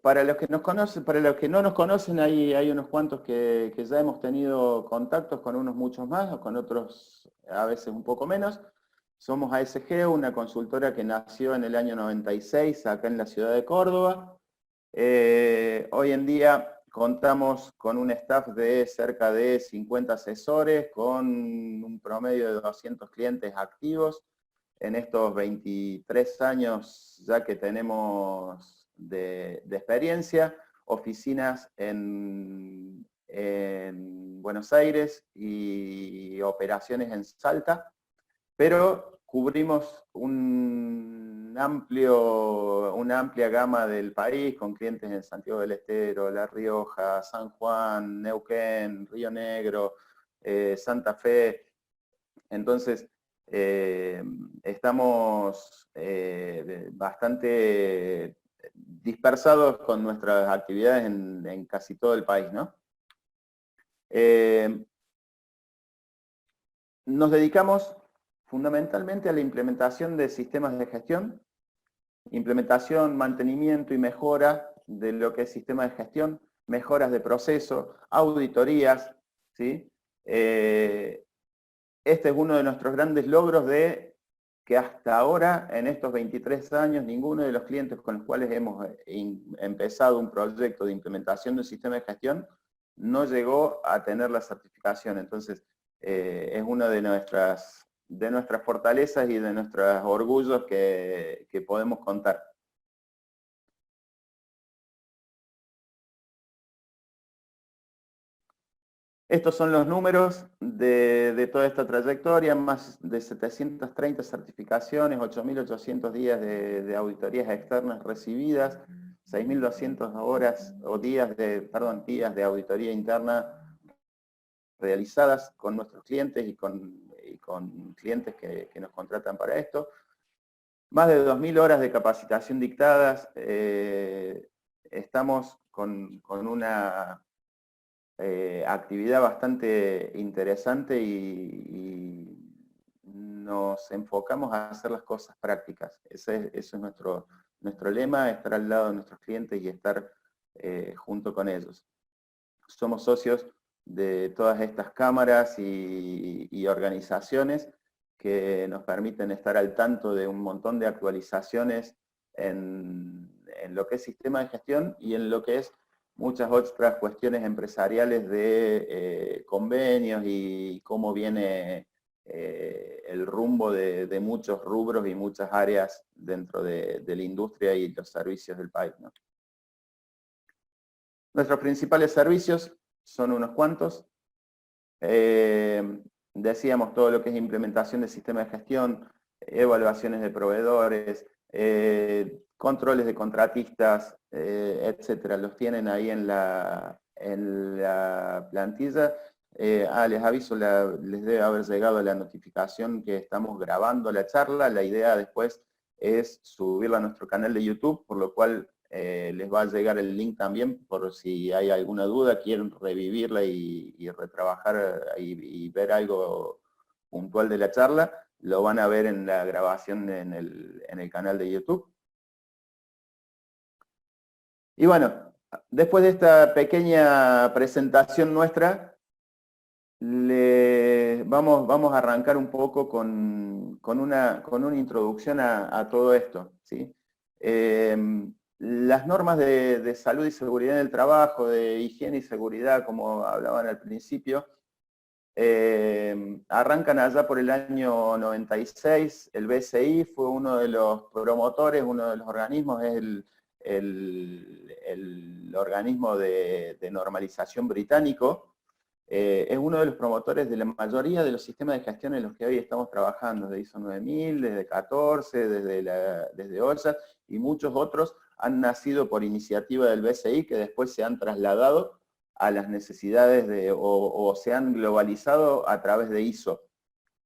para los que nos conocen, para los que no nos conocen, hay unos cuantos que ya hemos tenido contactos con unos muchos más, o con otros a veces un poco menos. Somos ASG, una consultora que nació en el año 96 acá en la ciudad de Córdoba. Hoy en día contamos con un staff de cerca de 50 asesores, con un promedio de 200 clientes activos. En estos 23 años ya que tenemos de experiencia, oficinas en Buenos Aires y operaciones en Salta, pero cubrimos una amplia gama del país, con clientes en Santiago del Estero, La Rioja, San Juan, Neuquén, Río Negro, Santa Fe. Entonces, estamos bastante dispersados con nuestras actividades en casi todo el país, ¿no? Nos dedicamos fundamentalmente a la implementación de sistemas de gestión, implementación, mantenimiento y mejora de lo que es sistema de gestión, mejoras de proceso, auditorías, ¿sí? Este es uno de nuestros grandes logros, de que hasta ahora, en estos 23 años, ninguno de los clientes con los cuales hemos empezado un proyecto de implementación de un sistema de gestión no llegó a tener la certificación. Entonces, es una de nuestras fortalezas y de nuestros orgullos que podemos contar. Estos son los números de toda esta trayectoria: más de 730 certificaciones, 8.800 días de auditorías externas recibidas, 6.200 horas o días de auditoría interna realizadas con nuestros clientes y con clientes que nos contratan para esto. Más de 2.000 horas de capacitación dictadas. Estamos con una actividad bastante interesante y nos enfocamos a hacer las cosas prácticas. Eso es nuestro lema: estar al lado de nuestros clientes y estar junto con ellos. Somos socios de todas estas cámaras y organizaciones que nos permiten estar al tanto de un montón de actualizaciones en lo que es sistema de gestión y en lo que es muchas otras cuestiones empresariales de convenios y cómo viene el rumbo de muchos rubros y muchas áreas dentro de la industria y los servicios del país, ¿no? Nuestros principales servicios son unos cuantos. Decíamos todo lo que es implementación de sistemas de gestión, evaluaciones de proveedores, controles de contratistas, etcétera. Los tienen ahí en la plantilla. Les aviso, les debe haber llegado la notificación que estamos grabando la charla. La idea después es subirla a nuestro canal de YouTube, por lo cual les va a llegar el link también, por si hay alguna duda, quieren revivirla y retrabajar y ver algo puntual de la charla, lo van a ver en la grabación en el canal de YouTube. Y bueno, después de esta pequeña presentación nuestra, vamos a arrancar un poco con una introducción a todo esto, ¿sí? Las normas de salud y seguridad en el trabajo, de higiene y seguridad, como hablaban al principio, arrancan allá por el año 96. El BSI fue uno de los promotores, uno de los organismos, es el organismo de normalización británico. Es uno de los promotores de la mayoría de los sistemas de gestión en los que hoy estamos trabajando, desde ISO 9000, desde 14, desde OSHA, y muchos otros han nacido por iniciativa del BSI, que después se han trasladado a las necesidades o se han globalizado a través de ISO.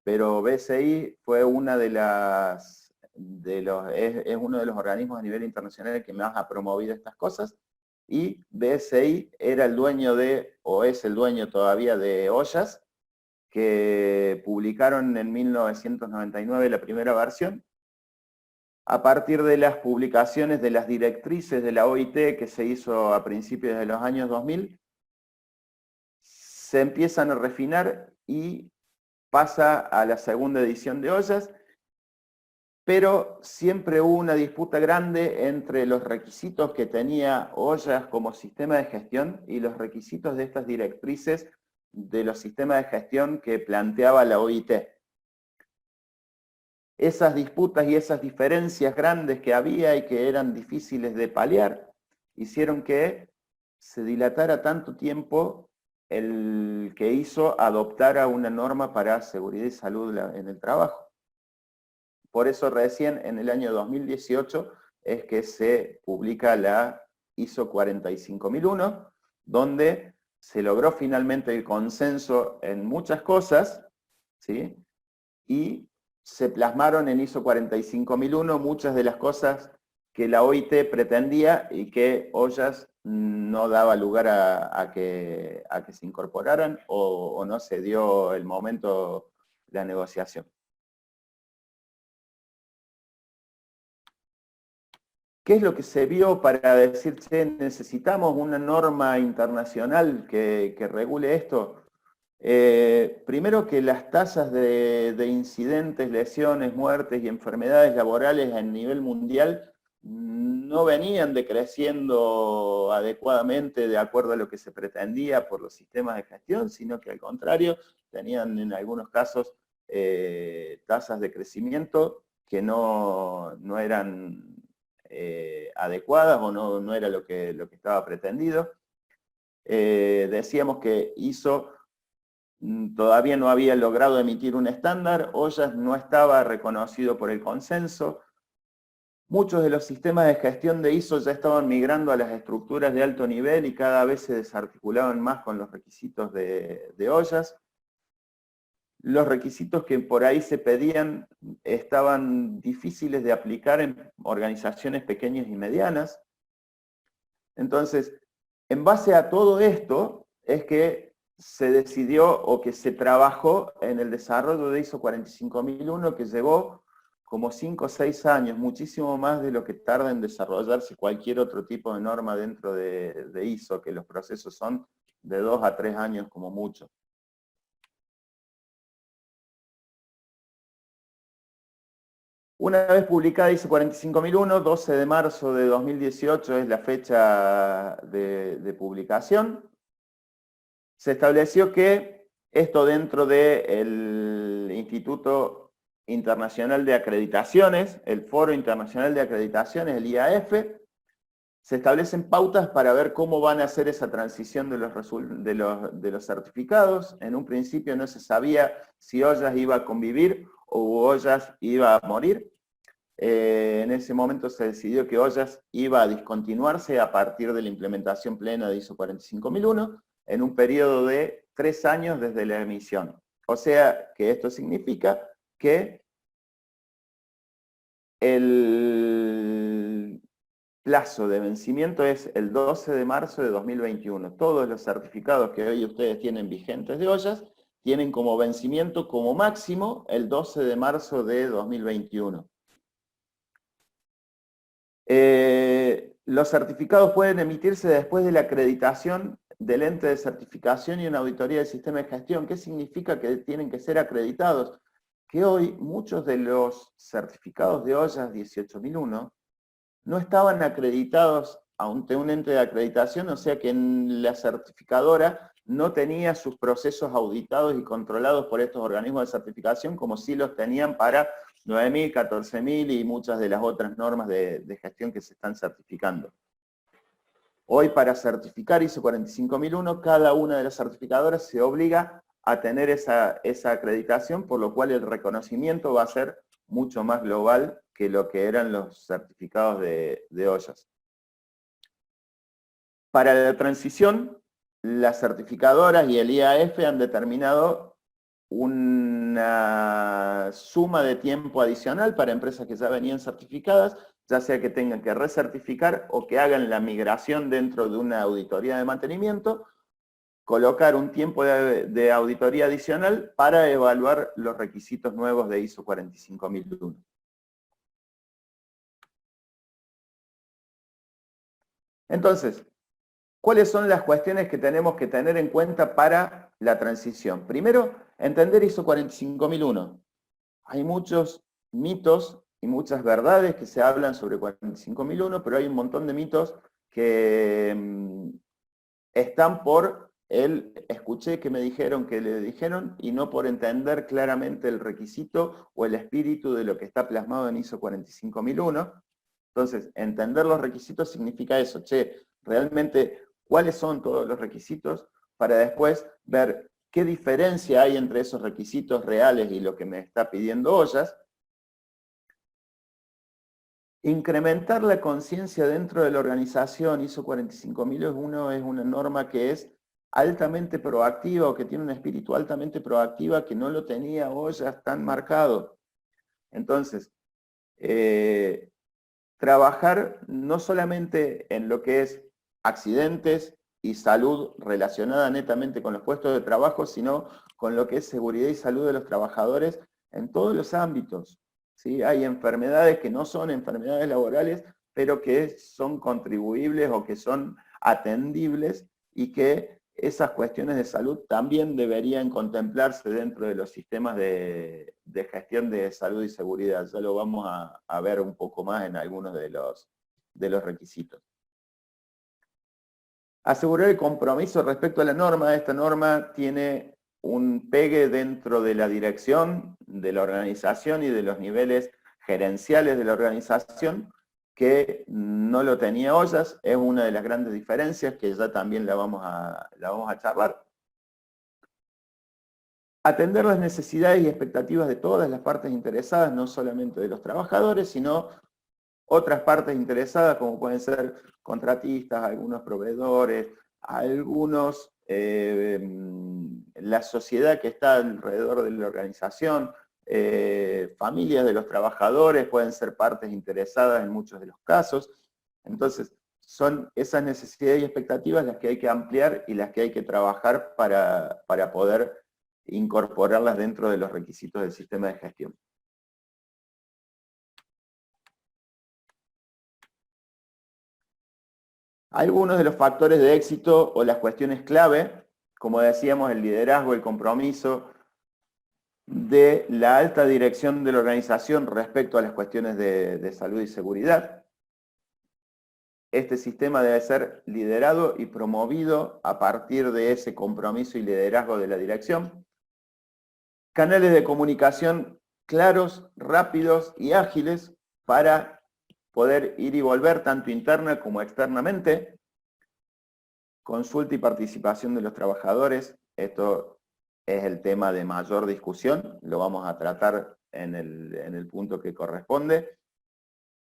Pero BSI fue es uno de los organismos a nivel internacional que más ha promovido estas cosas, y BSI era el dueño o es el dueño todavía de OSHAS, que publicaron en 1999 la primera versión. a partir de las publicaciones de las directrices de la OIT que se hizo a principios de los años 2000, se empiezan a refinar y pasa a la segunda edición de ollas, pero siempre hubo una disputa grande entre los requisitos que tenía ollas como sistema de gestión y los requisitos de estas directrices de los sistemas de gestión que planteaba la OIT. Esas disputas y esas diferencias grandes que había y que eran difíciles de paliar, hicieron que se dilatara tanto tiempo el que hizo adoptara una norma para seguridad y salud en el trabajo. Por eso recién en el año 2018 es que se publica la ISO 45001, donde se logró finalmente el consenso en muchas cosas, ¿sí? Y se plasmaron en ISO 45001 muchas de las cosas que la OIT pretendía y que Ollas no daba lugar a que se incorporaran o no se dio el momento de la negociación. ¿Qué es lo que se vio para decir, che, necesitamos una norma internacional que regule esto? Primero que las tasas de incidentes, lesiones, muertes y enfermedades laborales a nivel mundial no venían decreciendo adecuadamente de acuerdo a lo que se pretendía por los sistemas de gestión, sino que al contrario, tenían en algunos casos tasas de crecimiento que no eran adecuadas o no era lo que estaba pretendido. Decíamos que ISO todavía no había logrado emitir un estándar, Ollas no estaba reconocido por el consenso. Muchos de los sistemas de gestión de ISO ya estaban migrando a las estructuras de alto nivel y cada vez se desarticulaban más con los requisitos de Ollas. Los requisitos que por ahí se pedían estaban difíciles de aplicar en organizaciones pequeñas y medianas. Entonces, en base a todo esto, es que se decidió o que se trabajó en el desarrollo de ISO 45001, que llevó como 5 o 6 años, muchísimo más de lo que tarda en desarrollarse cualquier otro tipo de norma dentro de ISO, que los procesos son de 2 a 3 años como mucho. Una vez publicada ISO 45001, 12 de marzo de 2018 es la fecha de publicación. Se estableció que esto dentro del Instituto Internacional de Acreditaciones, el Foro Internacional de Acreditaciones, el IAF, se establecen pautas para ver cómo van a hacer esa transición de los certificados. En un principio no se sabía si Ollas iba a convivir o Ollas iba a morir. En ese momento se decidió que Ollas iba a discontinuarse a partir de la implementación plena de ISO 45001 en un periodo de 3 años desde la emisión. O sea que esto significa que el plazo de vencimiento es el 12 de marzo de 2021. Todos los certificados que hoy ustedes tienen vigentes de Ollas tienen como vencimiento como máximo el 12 de marzo de 2021. Los certificados pueden emitirse después de la acreditación del ente de certificación y una auditoría del sistema de gestión. ¿Qué significa que tienen que ser acreditados? Que hoy muchos de los certificados de Ollas 18001 no estaban acreditados ante un ente de acreditación, o sea que la certificadora no tenía sus procesos auditados y controlados por estos organismos de certificación como sí los tenían para 9.000, 14.000 y muchas de las otras normas de gestión que se están certificando. Hoy para certificar ISO 45001, cada una de las certificadoras se obliga a tener esa acreditación, por lo cual el reconocimiento va a ser mucho más global que lo que eran los certificados de Ollas. Para la transición, las certificadoras y el IAF han determinado una suma de tiempo adicional para empresas que ya venían certificadas, ya sea que tengan que recertificar o que hagan la migración dentro de una auditoría de mantenimiento, colocar un tiempo de auditoría adicional para evaluar los requisitos nuevos de ISO 45001. Entonces, ¿cuáles son las cuestiones que tenemos que tener en cuenta para la transición? Primero, entender ISO 45001. Hay muchos mitos y muchas verdades que se hablan sobre 45001, pero hay un montón de mitos que están por el escuché que me dijeron, que le dijeron, y no por entender claramente el requisito o el espíritu de lo que está plasmado en ISO 45001. Entonces, entender los requisitos significa eso, realmente cuáles son todos los requisitos para después ver qué diferencia hay entre esos requisitos reales y lo que me está pidiendo Ollas. Incrementar la conciencia dentro de la organización. ISO 45001 es una norma que es altamente proactiva o que tiene un espíritu altamente proactiva que no lo tenía Ollas tan marcado. Entonces, trabajar no solamente en lo que es accidentes y salud relacionada netamente con los puestos de trabajo, sino con lo que es seguridad y salud de los trabajadores en todos los ámbitos. ¿Sí? Hay enfermedades que no son enfermedades laborales, pero que son contribuibles o que son atendibles y que esas cuestiones de salud también deberían contemplarse dentro de los sistemas de gestión de salud y seguridad. Ya lo vamos a ver un poco más en algunos de los requisitos. Asegurar el compromiso respecto a la norma. Esta norma tiene un pegue dentro de la dirección de la organización y de los niveles gerenciales de la organización que no lo tenía Ollas. Es una de las grandes diferencias que ya también la vamos a charlar. Atender las necesidades y expectativas de todas las partes interesadas, no solamente de los trabajadores, sino otras partes interesadas, como pueden ser contratistas, algunos proveedores, algunos, la sociedad que está alrededor de la organización, familias de los trabajadores pueden ser partes interesadas en muchos de los casos. Entonces, son esas necesidades y expectativas las que hay que ampliar y las que hay que trabajar para poder incorporarlas dentro de los requisitos del sistema de gestión. Algunos de los factores de éxito o las cuestiones clave, como decíamos, el liderazgo, el compromiso de la alta dirección de la organización respecto a las cuestiones de salud y seguridad. Este sistema debe ser liderado y promovido a partir de ese compromiso y liderazgo de la dirección. Canales de comunicación claros, rápidos y ágiles para poder ir y volver tanto interna como externamente. Consulta y participación de los trabajadores. Esto es el tema de mayor discusión. Lo vamos a tratar en el punto que corresponde.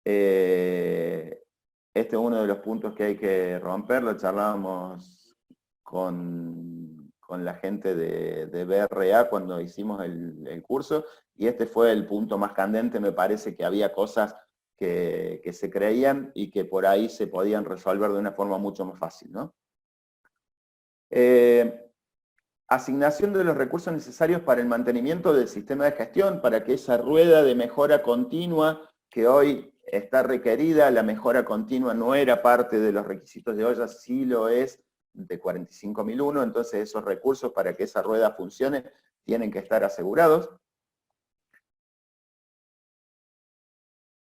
Este es uno de los puntos que hay que romper. Lo charlábamos con la gente de BRA cuando hicimos el curso. Y este fue el punto más candente. Me parece que había cosas que se creían y que por ahí se podían resolver de una forma mucho más fácil, ¿no? Asignación de los recursos necesarios para el mantenimiento del sistema de gestión, para que esa rueda de mejora continua que hoy está requerida, la mejora continua no era parte de los requisitos de Ollas, sí lo es de 45001, entonces esos recursos para que esa rueda funcione tienen que estar asegurados.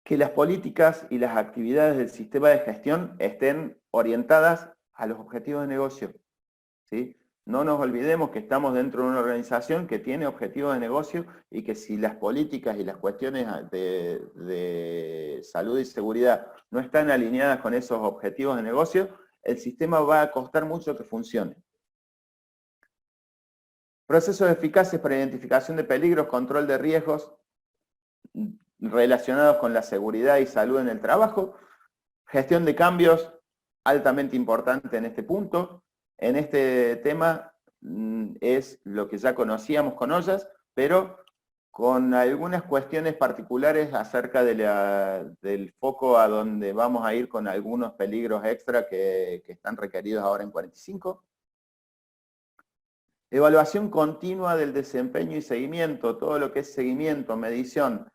Que las políticas y las actividades del sistema de gestión estén orientadas a los objetivos de negocio, ¿sí? No nos olvidemos que estamos dentro de una organización que tiene objetivos de negocio y que si las políticas y las cuestiones de salud y seguridad no están alineadas con esos objetivos de negocio, el sistema va a costar mucho que funcione. Procesos eficaces para identificación de peligros, control de riesgos relacionados con la seguridad y salud en el trabajo. Gestión de cambios, altamente importante en este punto. En este tema es lo que ya conocíamos con Ollas, pero con algunas cuestiones particulares acerca del foco a donde vamos a ir con algunos peligros extra que están requeridos ahora en 45. Evaluación continua del desempeño y seguimiento, todo lo que es seguimiento, medición,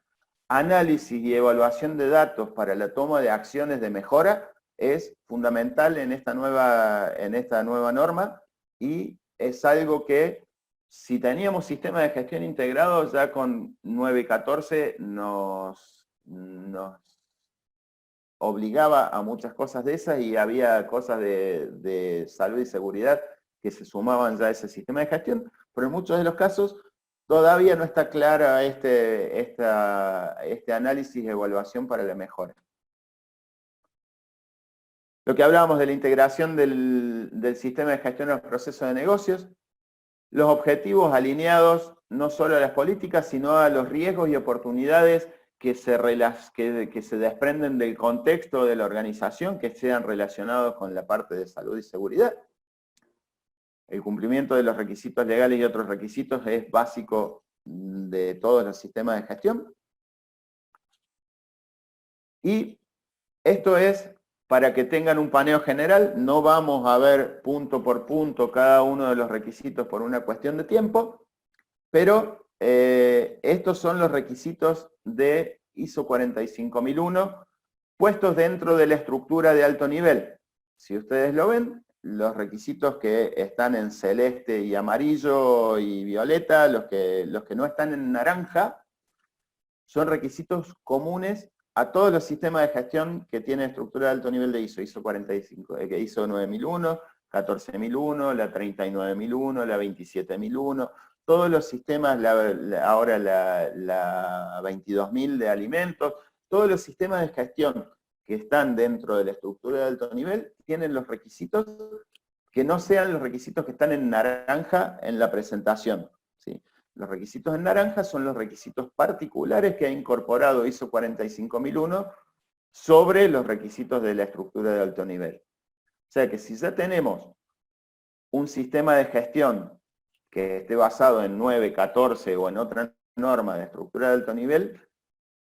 análisis y evaluación de datos para la toma de acciones de mejora, es fundamental en esta nueva norma y es algo que si teníamos sistema de gestión integrado ya con 9 y 14 nos obligaba a muchas cosas de esas y había cosas de salud y seguridad que se sumaban ya a ese sistema de gestión, pero en muchos de los casos todavía no está clara este análisis de evaluación para la mejora. Lo que hablábamos de la integración del sistema de gestión de los procesos de negocios, los objetivos alineados no solo a las políticas, sino a los riesgos y oportunidades que se desprenden del contexto de la organización, que sean relacionados con la parte de salud y seguridad. El cumplimiento de los requisitos legales y otros requisitos es básico de todos los sistemas de gestión. Y esto es para que tengan un paneo general, no vamos a ver punto por punto cada uno de los requisitos por una cuestión de tiempo, pero estos son los requisitos de ISO 45001 puestos dentro de la estructura de alto nivel. Si ustedes lo ven, los requisitos que están en celeste y amarillo y violeta, los que no están en naranja, son requisitos comunes a todos los sistemas de gestión que tienen estructura de alto nivel de ISO, ISO 45, ISO 9001, 14001, la 39001, la 27001, todos los sistemas, ahora la 22000 de alimentos, todos los sistemas de gestión que están dentro de la estructura de alto nivel tienen los requisitos que no sean los requisitos que están en naranja en la presentación, ¿sí? Los requisitos en naranja son los requisitos particulares que ha incorporado ISO 45001 sobre los requisitos de la estructura de alto nivel. O sea que si ya tenemos un sistema de gestión que esté basado en 9, 14 o en otra norma de estructura de alto nivel,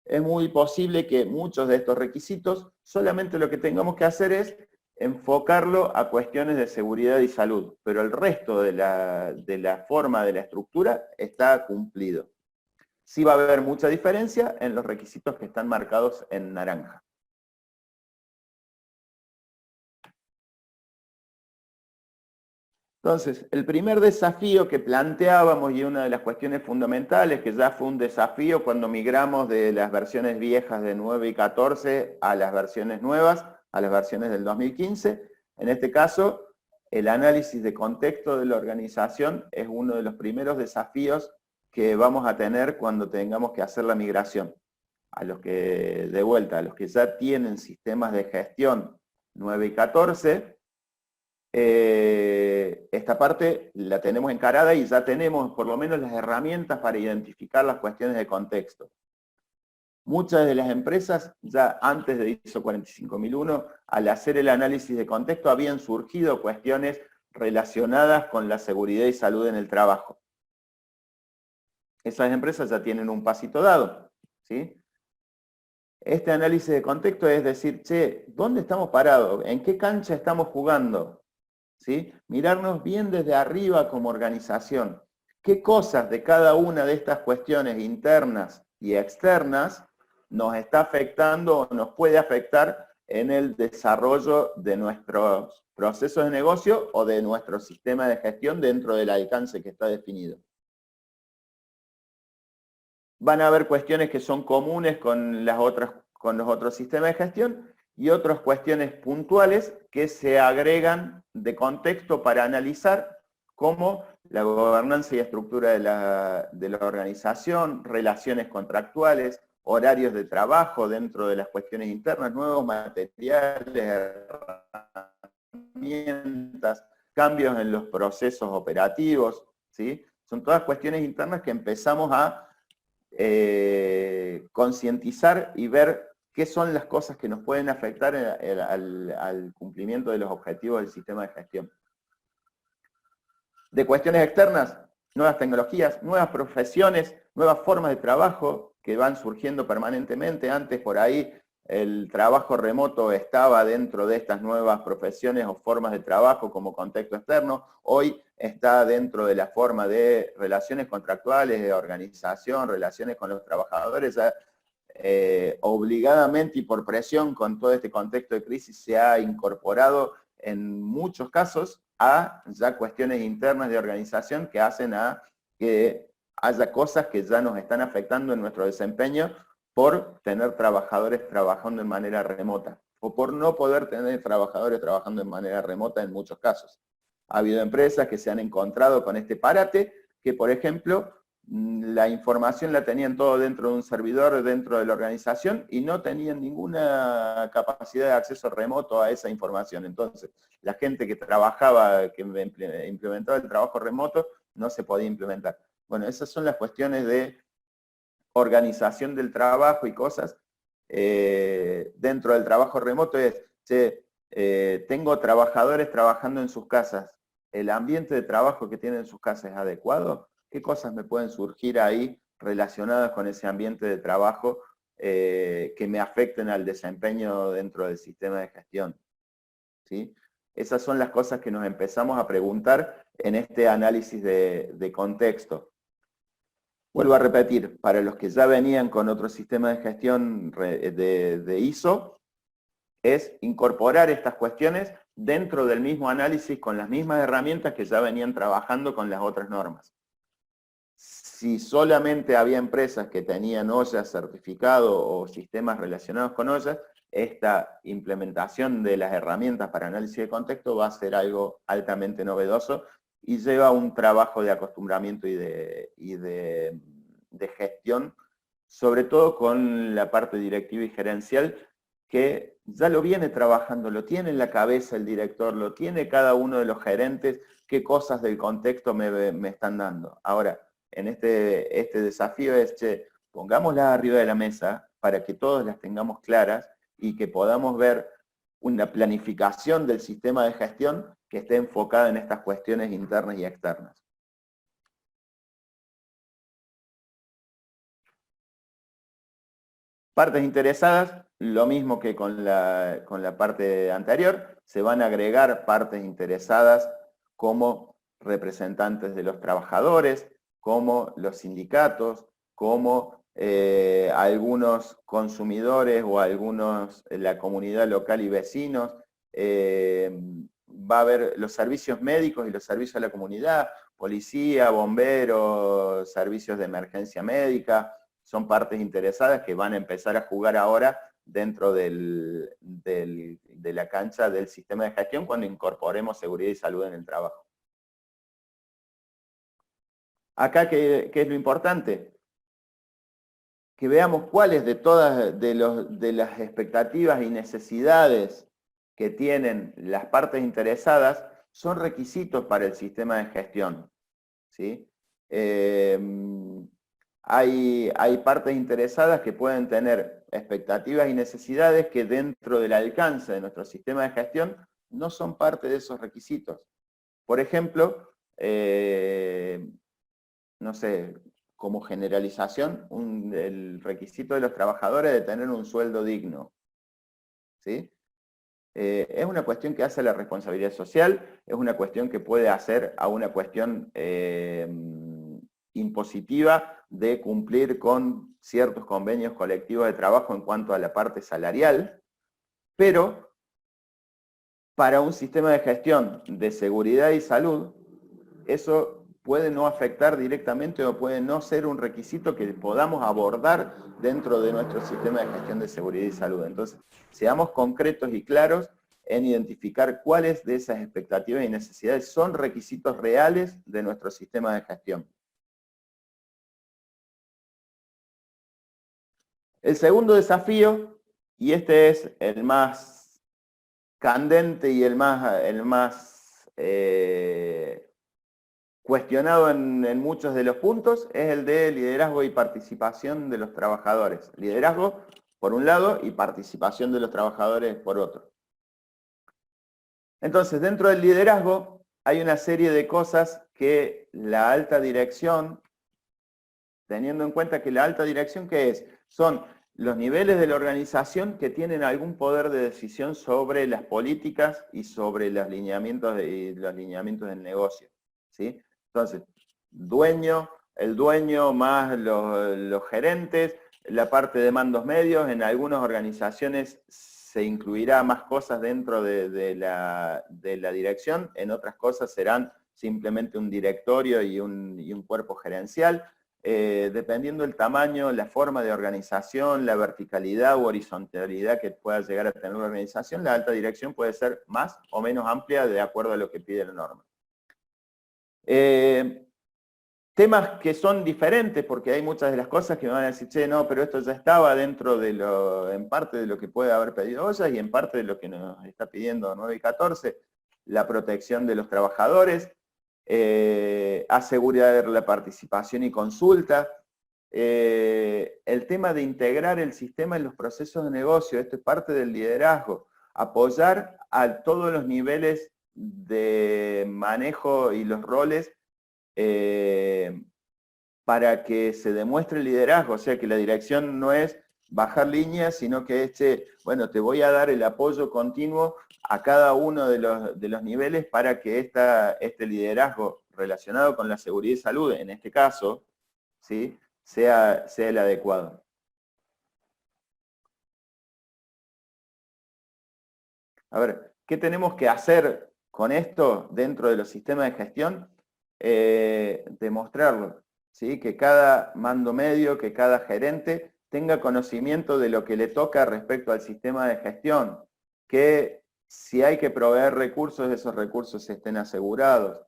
es muy posible que muchos de estos requisitos solamente lo que tengamos que hacer es enfocarlo a cuestiones de seguridad y salud, pero el resto de la forma de la estructura está cumplido. Sí va a haber mucha diferencia en los requisitos que están marcados en naranja. Entonces, el primer desafío que planteábamos, y una de las cuestiones fundamentales, que ya fue un desafío cuando migramos de las versiones viejas de 9 y 14 a las versiones nuevas, a las versiones del 2015, en este caso, el análisis de contexto de la organización es uno de los primeros desafíos que vamos a tener cuando tengamos que hacer la migración. A los que, de vuelta, a los que ya tienen sistemas de gestión 9 y 14, esta parte la tenemos encarada y ya tenemos por lo menos las herramientas para identificar las cuestiones de contexto. Muchas de las empresas, ya antes de ISO 45001, al hacer el análisis de contexto, habían surgido cuestiones relacionadas con la seguridad y salud en el trabajo. Esas empresas ya tienen un pasito dado, ¿sí? Este análisis de contexto es decir, che, ¿dónde estamos parados? ¿En qué cancha estamos jugando? ¿Sí? Mirarnos bien desde arriba como organización. ¿Qué cosas de cada una de estas cuestiones internas y externas nos está afectando o nos puede afectar en el desarrollo de nuestros procesos de negocio o de nuestro sistema de gestión dentro del alcance que está definido? Van a haber cuestiones que son comunes con los otros sistemas de gestión y otras cuestiones puntuales que se agregan de contexto para analizar, como la gobernanza y estructura de la organización, relaciones contractuales, horarios de trabajo dentro de las cuestiones internas, nuevos materiales, herramientas, cambios en los procesos operativos, ¿sí? Son todas cuestiones internas que empezamos a concientizar y ver qué son las cosas que nos pueden afectar al cumplimiento de los objetivos del sistema de gestión. De cuestiones externas, nuevas tecnologías, nuevas profesiones, nuevas formas de trabajo que van surgiendo permanentemente. Antes por ahí el trabajo remoto estaba dentro de estas nuevas profesiones o formas de trabajo como contexto externo. Hoy está dentro de la forma de relaciones contractuales, de organización, relaciones con los trabajadores. obligadamente y por presión con todo este contexto de crisis se ha incorporado en muchos casos a ya cuestiones internas de organización que hacen a que haya cosas que ya nos están afectando en nuestro desempeño por tener trabajadores trabajando en manera remota o por no poder tener trabajadores trabajando en manera remota en muchos casos. Ha habido empresas que se han encontrado con este parate, que por ejemplo, la información la tenían todo dentro de un servidor, dentro de la organización, y no tenían ninguna capacidad de acceso remoto a esa información. Entonces, la gente que trabajaba, que implementaba el trabajo remoto, no se podía implementar. Bueno, esas son las cuestiones de organización del trabajo y cosas. Dentro del trabajo remoto es, tengo trabajadores trabajando en sus casas, ¿el ambiente de trabajo que tienen en sus casas es adecuado? ¿Qué cosas me pueden surgir ahí relacionadas con ese ambiente de trabajo que me afecten al desempeño dentro del sistema de gestión? ¿Sí? Esas son las cosas que nos empezamos a preguntar en este análisis de contexto. Vuelvo a repetir, para los que ya venían con otro sistema de gestión de ISO, es incorporar estas cuestiones dentro del mismo análisis con las mismas herramientas que ya venían trabajando con las otras normas. Si solamente había empresas que tenían OSHA certificado o sistemas relacionados con OSHA, esta implementación de las herramientas para análisis de contexto va a ser algo altamente novedoso y lleva un trabajo de acostumbramiento y de gestión, sobre todo con la parte directiva y gerencial, que ya lo viene trabajando, lo tiene en la cabeza el director, lo tiene cada uno de los gerentes, qué cosas del contexto me están dando. Ahora, en este desafío es, pongámoslas arriba de la mesa para que todos las tengamos claras y que podamos ver una planificación del sistema de gestión que esté enfocada en estas cuestiones internas y externas. Partes interesadas, lo mismo que con la parte anterior, se van a agregar partes interesadas como representantes de los trabajadores, como los sindicatos, como algunos consumidores o algunos, la comunidad local y vecinos. Va a haber los servicios médicos y los servicios a la comunidad, policía, bomberos, servicios de emergencia médica, son partes interesadas que van a empezar a jugar ahora dentro de la cancha del sistema de gestión cuando incorporemos seguridad y salud en el trabajo. Acá, ¿qué es lo importante? Que veamos cuáles de todas de las expectativas y necesidades que tienen las partes interesadas son requisitos para el sistema de gestión, ¿sí? Hay partes interesadas que pueden tener expectativas y necesidades que dentro del alcance de nuestro sistema de gestión no son parte de esos requisitos. Por ejemplo, no sé, como generalización, el requisito de los trabajadores de tener un sueldo digno. ¿Sí? Es una cuestión que hace a la responsabilidad social, es una cuestión que puede hacer a una cuestión impositiva de cumplir con ciertos convenios colectivos de trabajo en cuanto a la parte salarial, pero para un sistema de gestión de seguridad y salud, eso puede no afectar directamente o puede no ser un requisito que podamos abordar dentro de nuestro sistema de gestión de seguridad y salud. Entonces, seamos concretos y claros en identificar cuáles de esas expectativas y necesidades son requisitos reales de nuestro sistema de gestión. El segundo desafío, y este es el más candente y el más cuestionado en muchos de los puntos, es el de liderazgo y participación de los trabajadores. Liderazgo por un lado y participación de los trabajadores por otro. Entonces, dentro del liderazgo hay una serie de cosas que la alta dirección, teniendo en cuenta que la alta dirección, ¿qué es? Son los niveles de la organización que tienen algún poder de decisión sobre las políticas y sobre los lineamientos del negocio, ¿sí? Entonces, el dueño más los gerentes, la parte de mandos medios. En algunas organizaciones se incluirá más cosas dentro de la dirección, en otras cosas serán simplemente un directorio y un cuerpo gerencial. Dependiendo del tamaño, la forma de organización, la verticalidad u horizontalidad que pueda llegar a tener una organización, la alta dirección puede ser más o menos amplia de acuerdo a lo que pide la norma. Temas que son diferentes, porque hay muchas de las cosas que me van a decir, che, no, pero esto ya estaba dentro de en parte de lo que puede haber pedido OSHA y en parte de lo que nos está pidiendo 9 y 14, la protección de los trabajadores, asegurar la participación y consulta, el tema de integrar el sistema en los procesos de negocio, esto es parte del liderazgo, apoyar a todos los niveles de manejo y los roles para que se demuestre el liderazgo, o sea que la dirección no es bajar líneas, sino que bueno, te voy a dar el apoyo continuo a cada uno de los niveles para que este liderazgo relacionado con la seguridad y salud, en este caso, ¿sí?, sea el adecuado. A ver, ¿qué tenemos que hacer con esto dentro de los sistemas de gestión? Demostrarlo, ¿sí? Que cada mando medio, que cada gerente tenga conocimiento de lo que le toca respecto al sistema de gestión, que si hay que proveer recursos, esos recursos estén asegurados.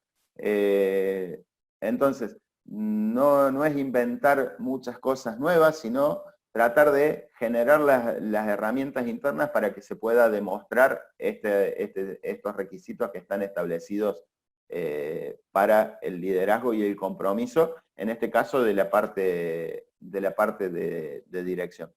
Entonces, no es inventar muchas cosas nuevas, sino tratar de generar las herramientas internas para que se pueda demostrar estos requisitos que están establecidos para el liderazgo y el compromiso, en este caso de la parte de dirección.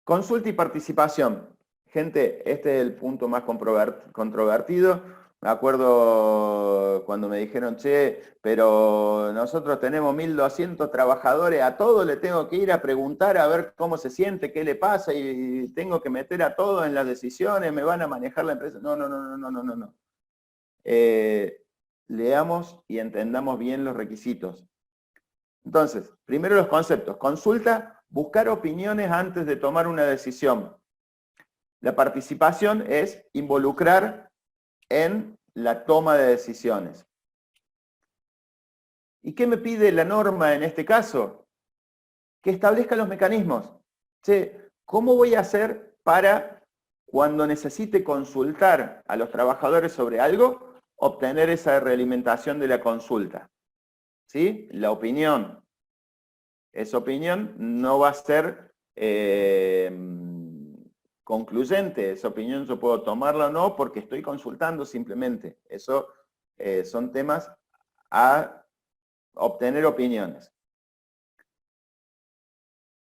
Consulta y participación. Gente, este es el punto más controvertido. Me acuerdo cuando me dijeron, che, pero nosotros tenemos 1.200 trabajadores, a todos le tengo que ir a preguntar a ver cómo se siente, qué le pasa, y tengo que meter a todos en las decisiones, me van a manejar la empresa. No, no, no, no, no, no, no. Leamos y entendamos bien los requisitos. Entonces, primero los conceptos. Consulta, buscar opiniones antes de tomar una decisión. La participación es involucrar en la toma de decisiones. ¿Y qué me pide la norma en este caso? Que establezca los mecanismos. Che, ¿cómo voy a hacer para, cuando necesite consultar a los trabajadores sobre algo, obtener esa realimentación de la consulta? ¿Sí? La opinión. Esa opinión no va a ser concluyente. Esa opinión yo puedo tomarla o no porque estoy consultando simplemente. Eso son temas a obtener opiniones.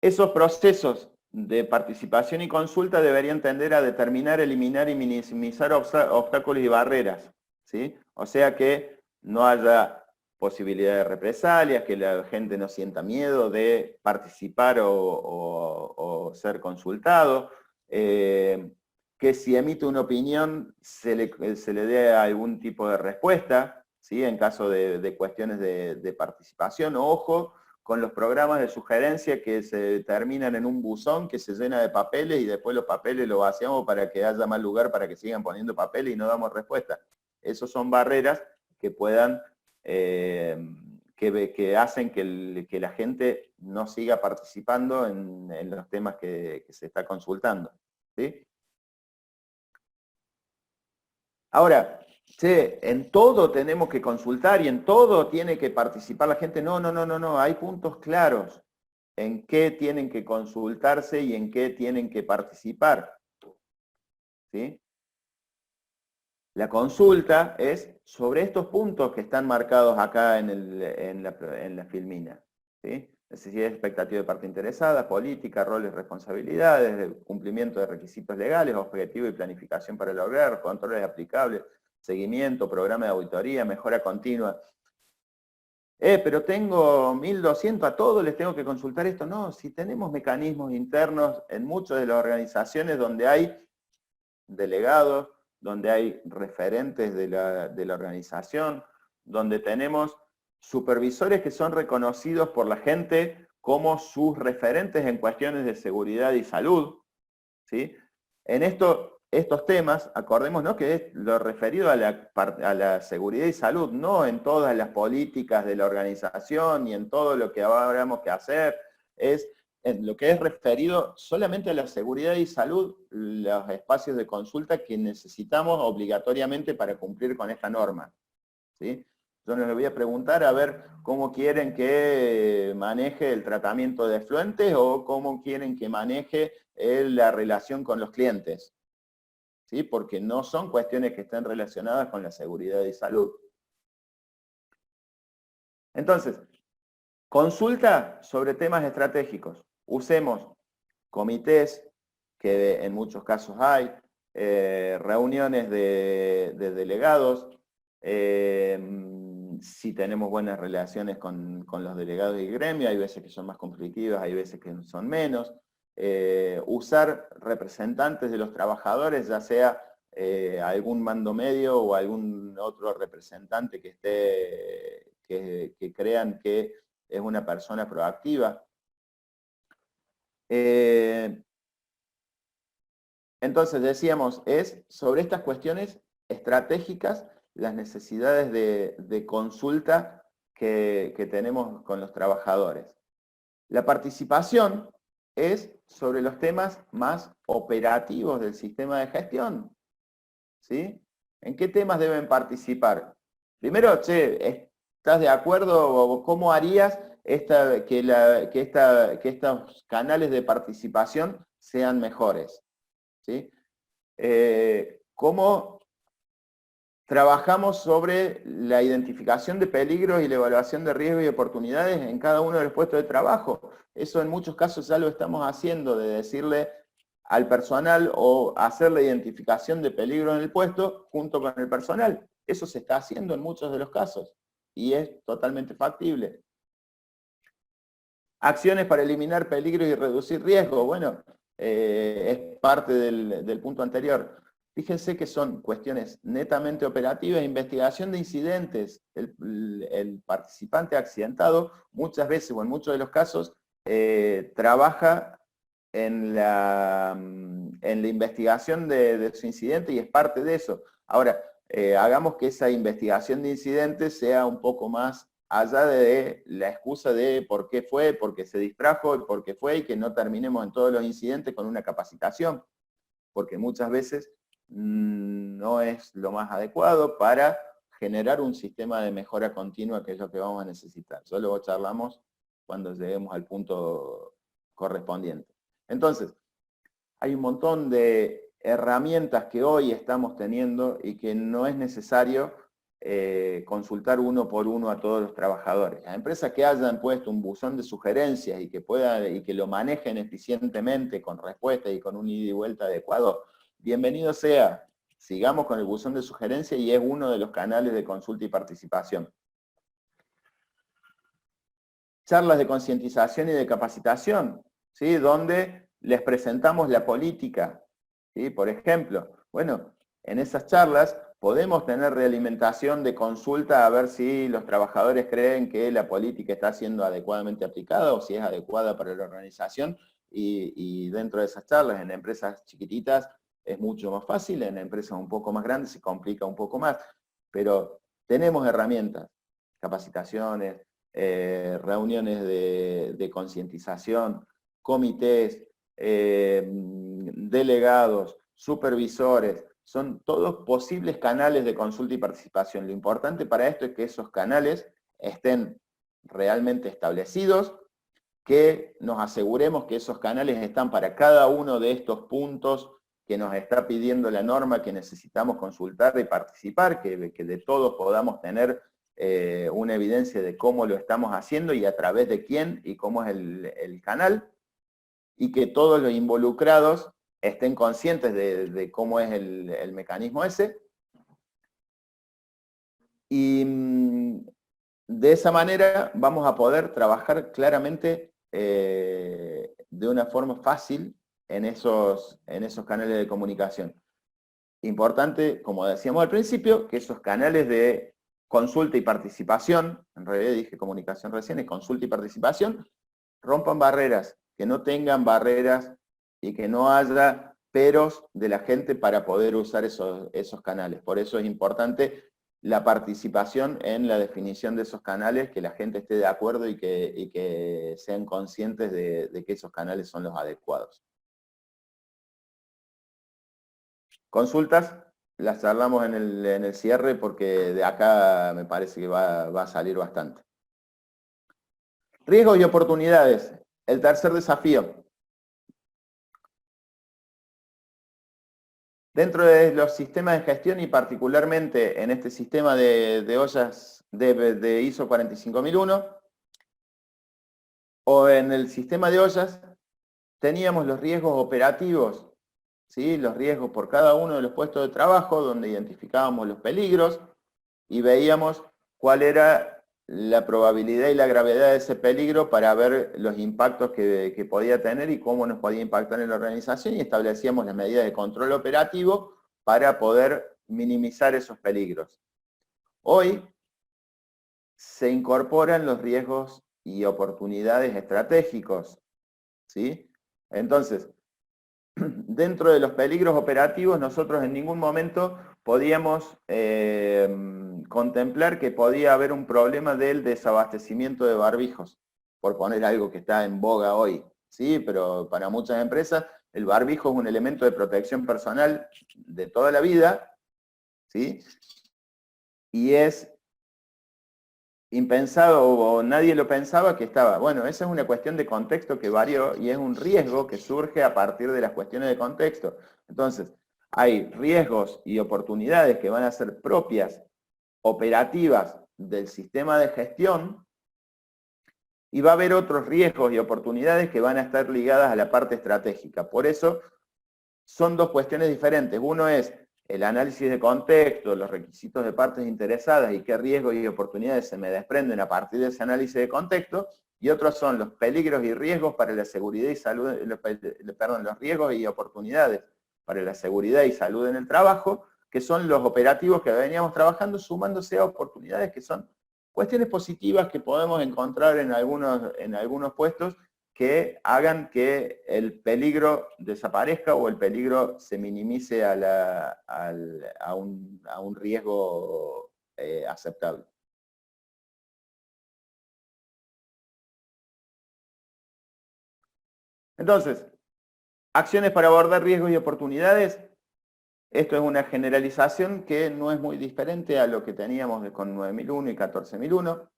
Esos procesos de participación y consulta deberían tender a determinar, eliminar y minimizar obstáculos y barreras, ¿sí? O sea que no haya posibilidad de represalias, que la gente no sienta miedo de participar o ser consultado, que si emite una opinión se le dé algún tipo de respuesta, ¿sí? En caso de cuestiones de participación. Ojo con los programas de sugerencia que se terminan en un buzón que se llena de papeles y después los papeles los vaciamos para que haya más lugar para que sigan poniendo papeles y no damos respuesta. Esos son barreras que puedan, que hacen que la gente no siga participando en los temas que se está consultando, ¿sí? Ahora, che, en todo tenemos que consultar y en todo tiene que participar la gente. No, no, no, no, no. Hay puntos claros en qué tienen que consultarse y en qué tienen que participar. ¿Sí? La consulta es sobre estos puntos que están marcados acá en la filmina. ¿Sí? Necesidades, expectativas de parte interesada, política, roles, responsabilidades, cumplimiento de requisitos legales, objetivo y planificación para lograr, controles aplicables, seguimiento, programa de auditoría, mejora continua. Pero tengo 1.200, a todos les tengo que consultar esto. No, si tenemos mecanismos internos en muchas de las organizaciones donde hay delegados, donde hay referentes de la organización, donde tenemos supervisores que son reconocidos por la gente como sus referentes en cuestiones de seguridad y salud, ¿sí? En estos temas, acordémonos que es lo referido a la seguridad y salud, no en todas las políticas de la organización ni en todo lo que habremos que hacer, es en lo que es referido solamente a la seguridad y salud, los espacios de consulta que necesitamos obligatoriamente para cumplir con esta norma, ¿sí? Yo les voy a preguntar a ver cómo quieren que maneje el tratamiento de efluentes o cómo quieren que maneje la relación con los clientes, ¿sí? Porque no son cuestiones que estén relacionadas con la seguridad y salud. Entonces, consulta sobre temas estratégicos. Usemos comités, que en muchos casos hay, reuniones de delegados, si tenemos buenas relaciones con los delegados y gremio, hay veces que son más conflictivas, hay veces que son menos. Usar representantes de los trabajadores, ya sea algún mando medio o algún otro representante que esté, que crean que es una persona proactiva. Entonces decíamos, es sobre estas cuestiones estratégicas, las necesidades de consulta que tenemos con los trabajadores. La participación es sobre los temas más operativos del sistema de gestión, ¿sí? ¿En qué temas deben participar? Primero, che, ¿estás de acuerdo o cómo harías que estos canales de participación sean mejores? ¿Sí? ¿Cómo trabajamos sobre la identificación de peligros y la evaluación de riesgos y oportunidades en cada uno de los puestos de trabajo? Eso en muchos casos ya lo estamos haciendo, de decirle al personal o hacer la identificación de peligro en el puesto junto con el personal. Eso se está haciendo en muchos de los casos y es totalmente factible. Acciones para eliminar peligros y reducir riesgos. Bueno, es parte del punto anterior. Fíjense que son cuestiones netamente operativas, investigación de incidentes. El participante accidentado muchas veces o en muchos de los casos trabaja en la investigación de su incidente y es parte de eso. Ahora, hagamos que esa investigación de incidentes sea un poco más allá de la excusa de por qué fue, porque se distrajo, y por qué fue, y que no terminemos en todos los incidentes con una capacitación, porque muchas veces no es lo más adecuado para generar un sistema de mejora continua, que es lo que vamos a necesitar. Solo luego charlamos cuando lleguemos al punto correspondiente. Entonces, hay un montón de herramientas que hoy estamos teniendo y que no es necesario consultar uno por uno a todos los trabajadores. Las empresas que hayan puesto un buzón de sugerencias y que lo manejen eficientemente con respuesta y con un ida y vuelta adecuado, bienvenido sea. Sigamos con el buzón de sugerencias y es uno de los canales de consulta y participación. Charlas de concientización y de capacitación, ¿sí? Donde les presentamos la política, ¿sí? Por ejemplo, bueno, en esas charlas podemos tener realimentación de consulta a ver si los trabajadores creen que la política está siendo adecuadamente aplicada o si es adecuada para la organización, y dentro de esas charlas en empresas chiquititas es mucho más fácil, en empresas un poco más grandes se complica un poco más, pero tenemos herramientas, capacitaciones, reuniones de concientización, comités, delegados, supervisores, son todos posibles canales de consulta y participación. Lo importante para esto es que esos canales estén realmente establecidos, que nos aseguremos que esos canales están para cada uno de estos puntos que nos está pidiendo la norma, que necesitamos consultar y participar, que de todos podamos tener una evidencia de cómo lo estamos haciendo y a través de quién y cómo es el canal, y que todos los involucrados estén conscientes de cómo es el mecanismo ese. Y de esa manera vamos a poder trabajar claramente de una forma fácil en esos canales de comunicación. Importante, como decíamos al principio, que esos canales de consulta y participación, en realidad dije comunicación recién, es consulta y participación, rompan barreras, que no tengan barreras y que no haya peros de la gente para poder usar esos canales. Por eso es importante la participación en la definición de esos canales, que la gente esté de acuerdo y que sean conscientes de que esos canales son los adecuados. Consultas, las charlamos en el cierre porque de acá me parece que va a salir bastante. Riesgos y oportunidades. El tercer desafío. Dentro de los sistemas de gestión y particularmente en este sistema de ollas de ISO 45001 o en el sistema de ollas, teníamos los riesgos operativos, ¿sí? Los riesgos por cada uno de los puestos de trabajo, donde identificábamos los peligros y veíamos cuál era la probabilidad y la gravedad de ese peligro para ver los impactos que podía tener y cómo nos podía impactar en la organización, y establecíamos las medidas de control operativo para poder minimizar esos peligros. Hoy se incorporan los riesgos y oportunidades estratégicos, ¿sí? Entonces, dentro de los peligros operativos, nosotros en ningún momento podíamos contemplar que podía haber un problema del desabastecimiento de barbijos, por poner algo que está en boga hoy, ¿sí? Pero para muchas empresas el barbijo es un elemento de protección personal de toda la vida, ¿sí? Y es impensado o nadie lo pensaba que estaba. Bueno, esa es una cuestión de contexto que varió y es un riesgo que surge a partir de las cuestiones de contexto. Entonces, hay riesgos y oportunidades que van a ser propias, operativas del sistema de gestión, y va a haber otros riesgos y oportunidades que van a estar ligadas a la parte estratégica. Por eso, son dos cuestiones diferentes. Uno es el análisis de contexto, los requisitos de partes interesadas y qué riesgos y oportunidades se me desprenden a partir de ese análisis de contexto, y otros son los peligros y riesgos para la seguridad y salud, los riesgos y oportunidades para la seguridad y salud en el trabajo, que son los operativos que veníamos trabajando, sumándose a oportunidades que son cuestiones positivas que podemos encontrar en algunos puestos que hagan que el peligro desaparezca o el peligro se minimice a un riesgo aceptable. Entonces, acciones para abordar riesgos y oportunidades. Esto es una generalización que no es muy diferente a lo que teníamos con 9001 y 14001.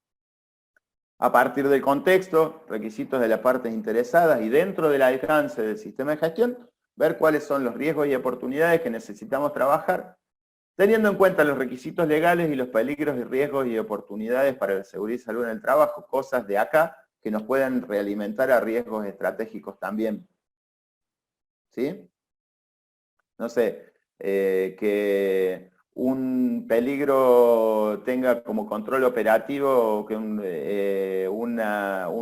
A partir del contexto, requisitos de las partes interesadas y dentro del alcance del sistema de gestión, ver cuáles son los riesgos y oportunidades que necesitamos trabajar, teniendo en cuenta los requisitos legales y los peligros y riesgos y oportunidades para la seguridad y salud en el trabajo, cosas de acá que nos puedan realimentar a riesgos estratégicos también. ¿Sí? No sé, que un peligro tenga como control operativo que un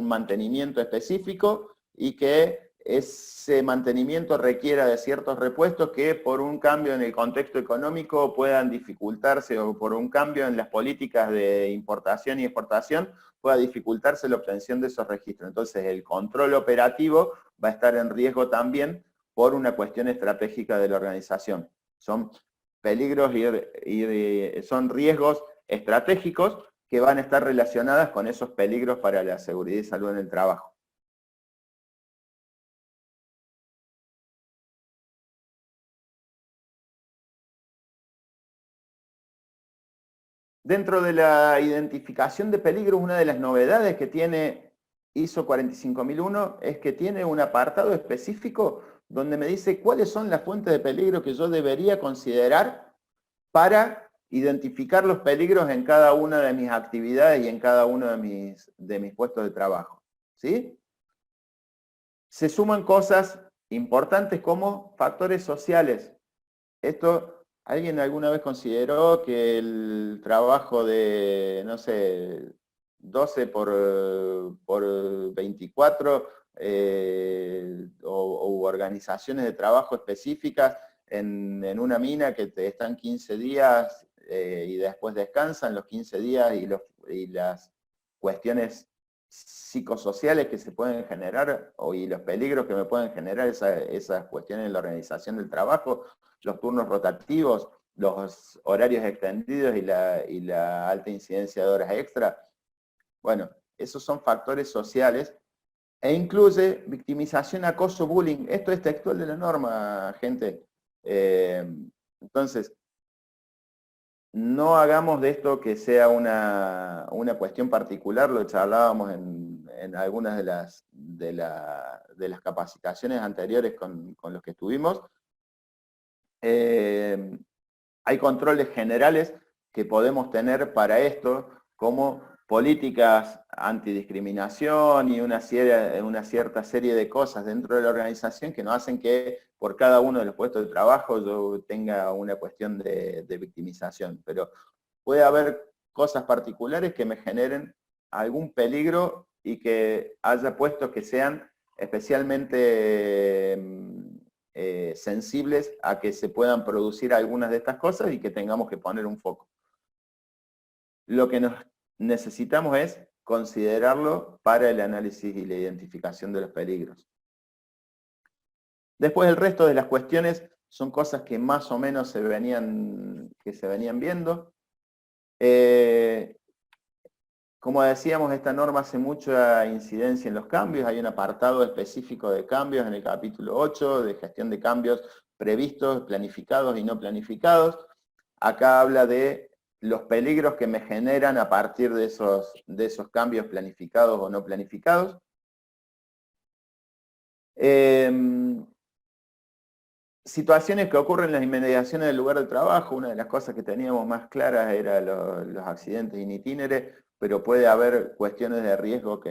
mantenimiento específico y que ese mantenimiento requiera de ciertos repuestos que por un cambio en el contexto económico puedan dificultarse, o por un cambio en las políticas de importación y exportación pueda dificultarse la obtención de esos registros. Entonces el control operativo va a estar en riesgo también por una cuestión estratégica de la organización. Son peligros y son riesgos estratégicos que van a estar relacionadas con esos peligros para la seguridad y salud en el trabajo. Dentro de la identificación de peligros, una de las novedades que tiene ISO 45001 es que tiene un apartado específico donde me dice cuáles son las fuentes de peligro que yo debería considerar para identificar los peligros en cada una de mis actividades y en cada uno de mis puestos de trabajo. ¿Sí? Se suman cosas importantes como factores sociales. Esto, ¿alguien alguna vez consideró que el trabajo de, no sé, 12 por 24 o organizaciones de trabajo específicas en una mina que te están 15 días y después descansan los 15 días y las cuestiones psicosociales que se pueden generar y los peligros que me pueden generar esas cuestiones en la organización del trabajo, los turnos rotativos, los horarios extendidos y la alta incidencia de horas extra. Bueno, esos son factores sociales e incluye victimización, acoso, bullying. Esto es textual de la norma, gente. Entonces, no hagamos de esto que sea una cuestión particular, lo charlábamos en algunas de las capacitaciones anteriores con los que estuvimos. Hay controles generales que podemos tener para esto, como políticas antidiscriminación y una cierta serie de cosas dentro de la organización que nos hacen que por cada uno de los puestos de trabajo yo tenga una cuestión de victimización. Pero puede haber cosas particulares que me generen algún peligro y que haya puestos que sean especialmente sensibles a que se puedan producir algunas de estas cosas y que tengamos que poner un foco. Lo que necesitamos es considerarlo para el análisis y la identificación de los peligros. Después el resto de las cuestiones son cosas que más o menos se venían viendo. Como decíamos, esta norma hace mucha incidencia en los cambios. Hay un apartado específico de cambios en el capítulo 8, de gestión de cambios previstos, planificados y no planificados. Acá habla de los peligros que me generan a partir de esos cambios planificados o no planificados. Situaciones que ocurren en las inmediaciones del lugar de trabajo. Una de las cosas que teníamos más claras era los accidentes in itinere, pero puede haber cuestiones de riesgo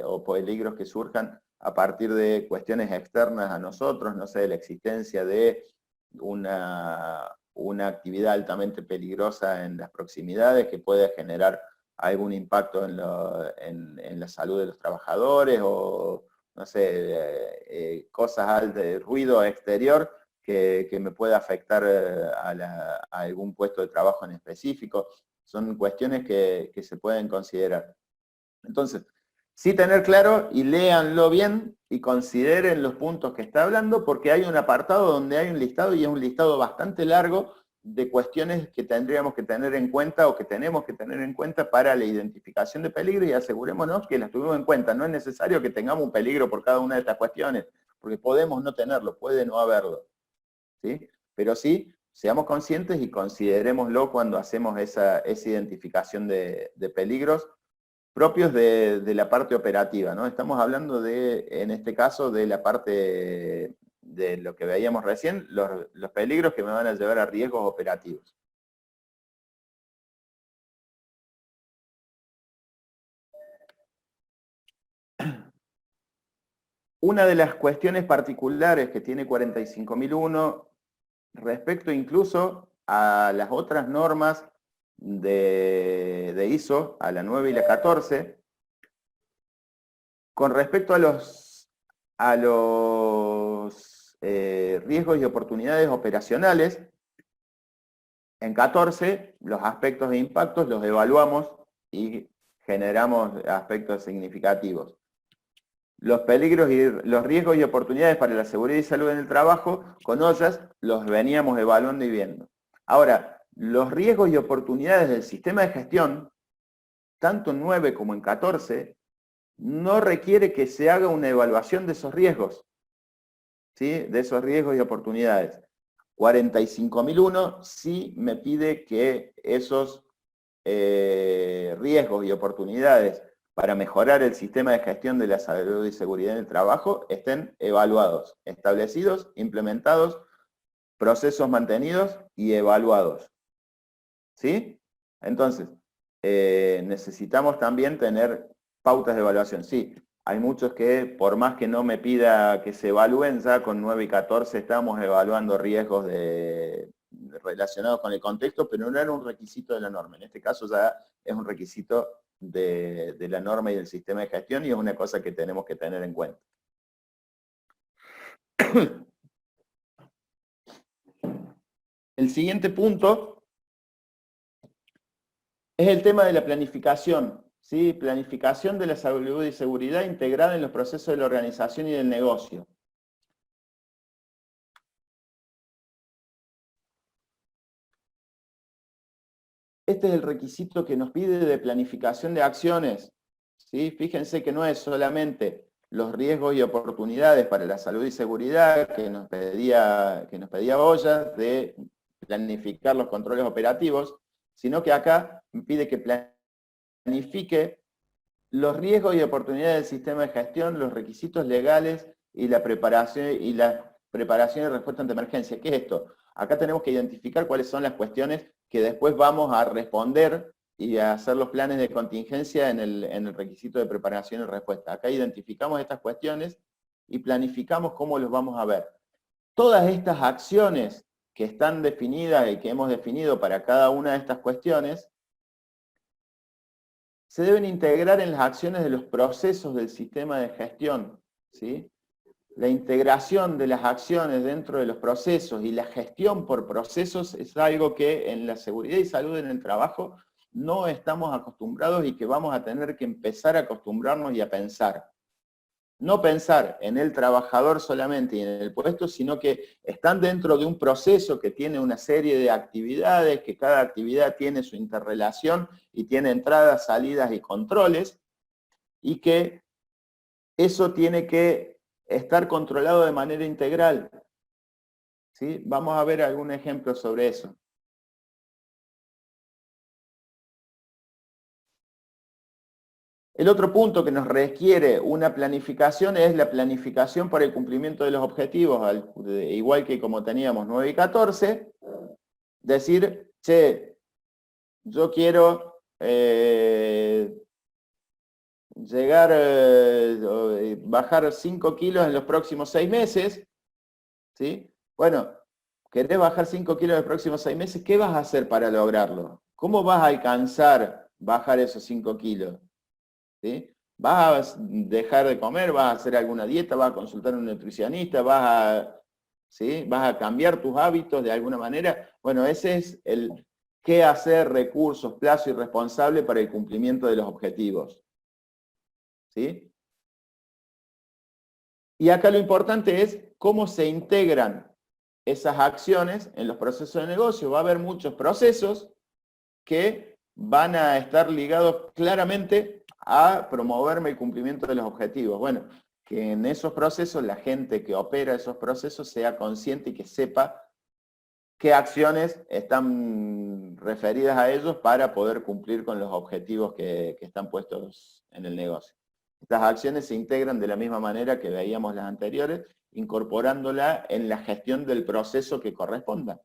o peligros que surjan a partir de cuestiones externas a nosotros, no sé, la existencia de una actividad altamente peligrosa en las proximidades que puede generar algún impacto en la salud de los trabajadores o, no sé, cosas de ruido exterior que me pueda afectar a algún puesto de trabajo en específico. Son cuestiones que se pueden considerar. Entonces, sí tener claro y léanlo bien y consideren los puntos que está hablando, porque hay un apartado donde hay un listado y es un listado bastante largo de cuestiones que tendríamos que tener en cuenta o que tenemos que tener en cuenta para la identificación de peligro y asegurémonos que las tuvimos en cuenta. No es necesario que tengamos un peligro por cada una de estas cuestiones, porque podemos no tenerlo, puede no haberlo. ¿Sí? Pero sí, seamos conscientes y considerémoslo cuando hacemos esa identificación de peligros propios de la parte operativa, ¿no? Estamos hablando en este caso, de la parte de lo que veíamos recién, los peligros que me van a llevar a riesgos operativos. Una de las cuestiones particulares que tiene 45001 respecto incluso a las otras normas de ISO, a la 9 y la 14, con respecto a los riesgos y oportunidades operacionales, en 14 los aspectos de impactos los evaluamos y generamos aspectos significativos. Los peligros y los riesgos y oportunidades para la seguridad y salud en el trabajo, con ollas, los veníamos evaluando y viendo. Ahora, los riesgos y oportunidades del sistema de gestión, tanto en 9 como en 14, no requiere que se haga una evaluación de esos riesgos, ¿sí? De esos riesgos y oportunidades. 45001 sí me pide que esos riesgos y oportunidades para mejorar el sistema de gestión de la salud y seguridad en el trabajo estén evaluados, establecidos, implementados, procesos mantenidos y evaluados. ¿Sí? Entonces, necesitamos también tener pautas de evaluación. Sí, hay muchos que, por más que no me pida que se evalúen, ya con 9 y 14 estamos evaluando riesgos relacionados con el contexto, pero no era un requisito de la norma. En este caso ya es un requisito de la norma y del sistema de gestión y es una cosa que tenemos que tener en cuenta. El siguiente punto es el tema de la planificación, ¿sí? Planificación de la salud y seguridad integrada en los procesos de la organización y del negocio. Este es el requisito que nos pide de planificación de acciones, ¿sí? Fíjense que no es solamente los riesgos y oportunidades para la salud y seguridad que nos pedía Boya de planificar los controles operativos, sino que acá me pide que planifique los riesgos y oportunidades del sistema de gestión, los requisitos legales y la preparación y de respuesta ante emergencia. ¿Qué es esto? Acá tenemos que identificar cuáles son las cuestiones que después vamos a responder y a hacer los planes de contingencia en el requisito de preparación y respuesta. Acá identificamos estas cuestiones y planificamos cómo los vamos a ver. Todas estas acciones que están definidas y que hemos definido para cada una de estas cuestiones se deben integrar en las acciones de los procesos del sistema de gestión, ¿sí? La integración de las acciones dentro de los procesos y la gestión por procesos es algo que en la seguridad y salud en el trabajo no estamos acostumbrados y que vamos a tener que empezar a acostumbrarnos y a pensar. No pensar en el trabajador solamente y en el puesto, sino que están dentro de un proceso que tiene una serie de actividades, que cada actividad tiene su interrelación y tiene entradas, salidas y controles, y que eso tiene que estar controlado de manera integral, ¿sí? Vamos a ver algún ejemplo sobre eso. El otro punto que nos requiere una planificación es la planificación para el cumplimiento de los objetivos, igual que como teníamos 9 y 14, decir, che, yo quiero llegar, bajar 5 kilos en los próximos 6 meses, ¿sí? Bueno, querés bajar 5 kilos en los próximos 6 meses, ¿qué vas a hacer para lograrlo? ¿Cómo vas a alcanzar bajar esos 5 kilos? ¿Sí? ¿Vas a dejar de comer? ¿Vas a hacer alguna dieta? ¿Vas a consultar a un nutricionista? ¿Sí? ¿Vas a cambiar tus hábitos de alguna manera? Bueno, ese es el qué hacer, recursos, plazo y responsable para el cumplimiento de los objetivos. ¿Sí? Y acá lo importante es cómo se integran esas acciones en los procesos de negocio. Va a haber muchos procesos que van a estar ligados claramente a promoverme el cumplimiento de los objetivos. Bueno, que en esos procesos la gente que opera esos procesos sea consciente y que sepa qué acciones están referidas a ellos para poder cumplir con los objetivos que están puestos en el negocio. Estas acciones se integran de la misma manera que veíamos las anteriores, incorporándola en la gestión del proceso que corresponda.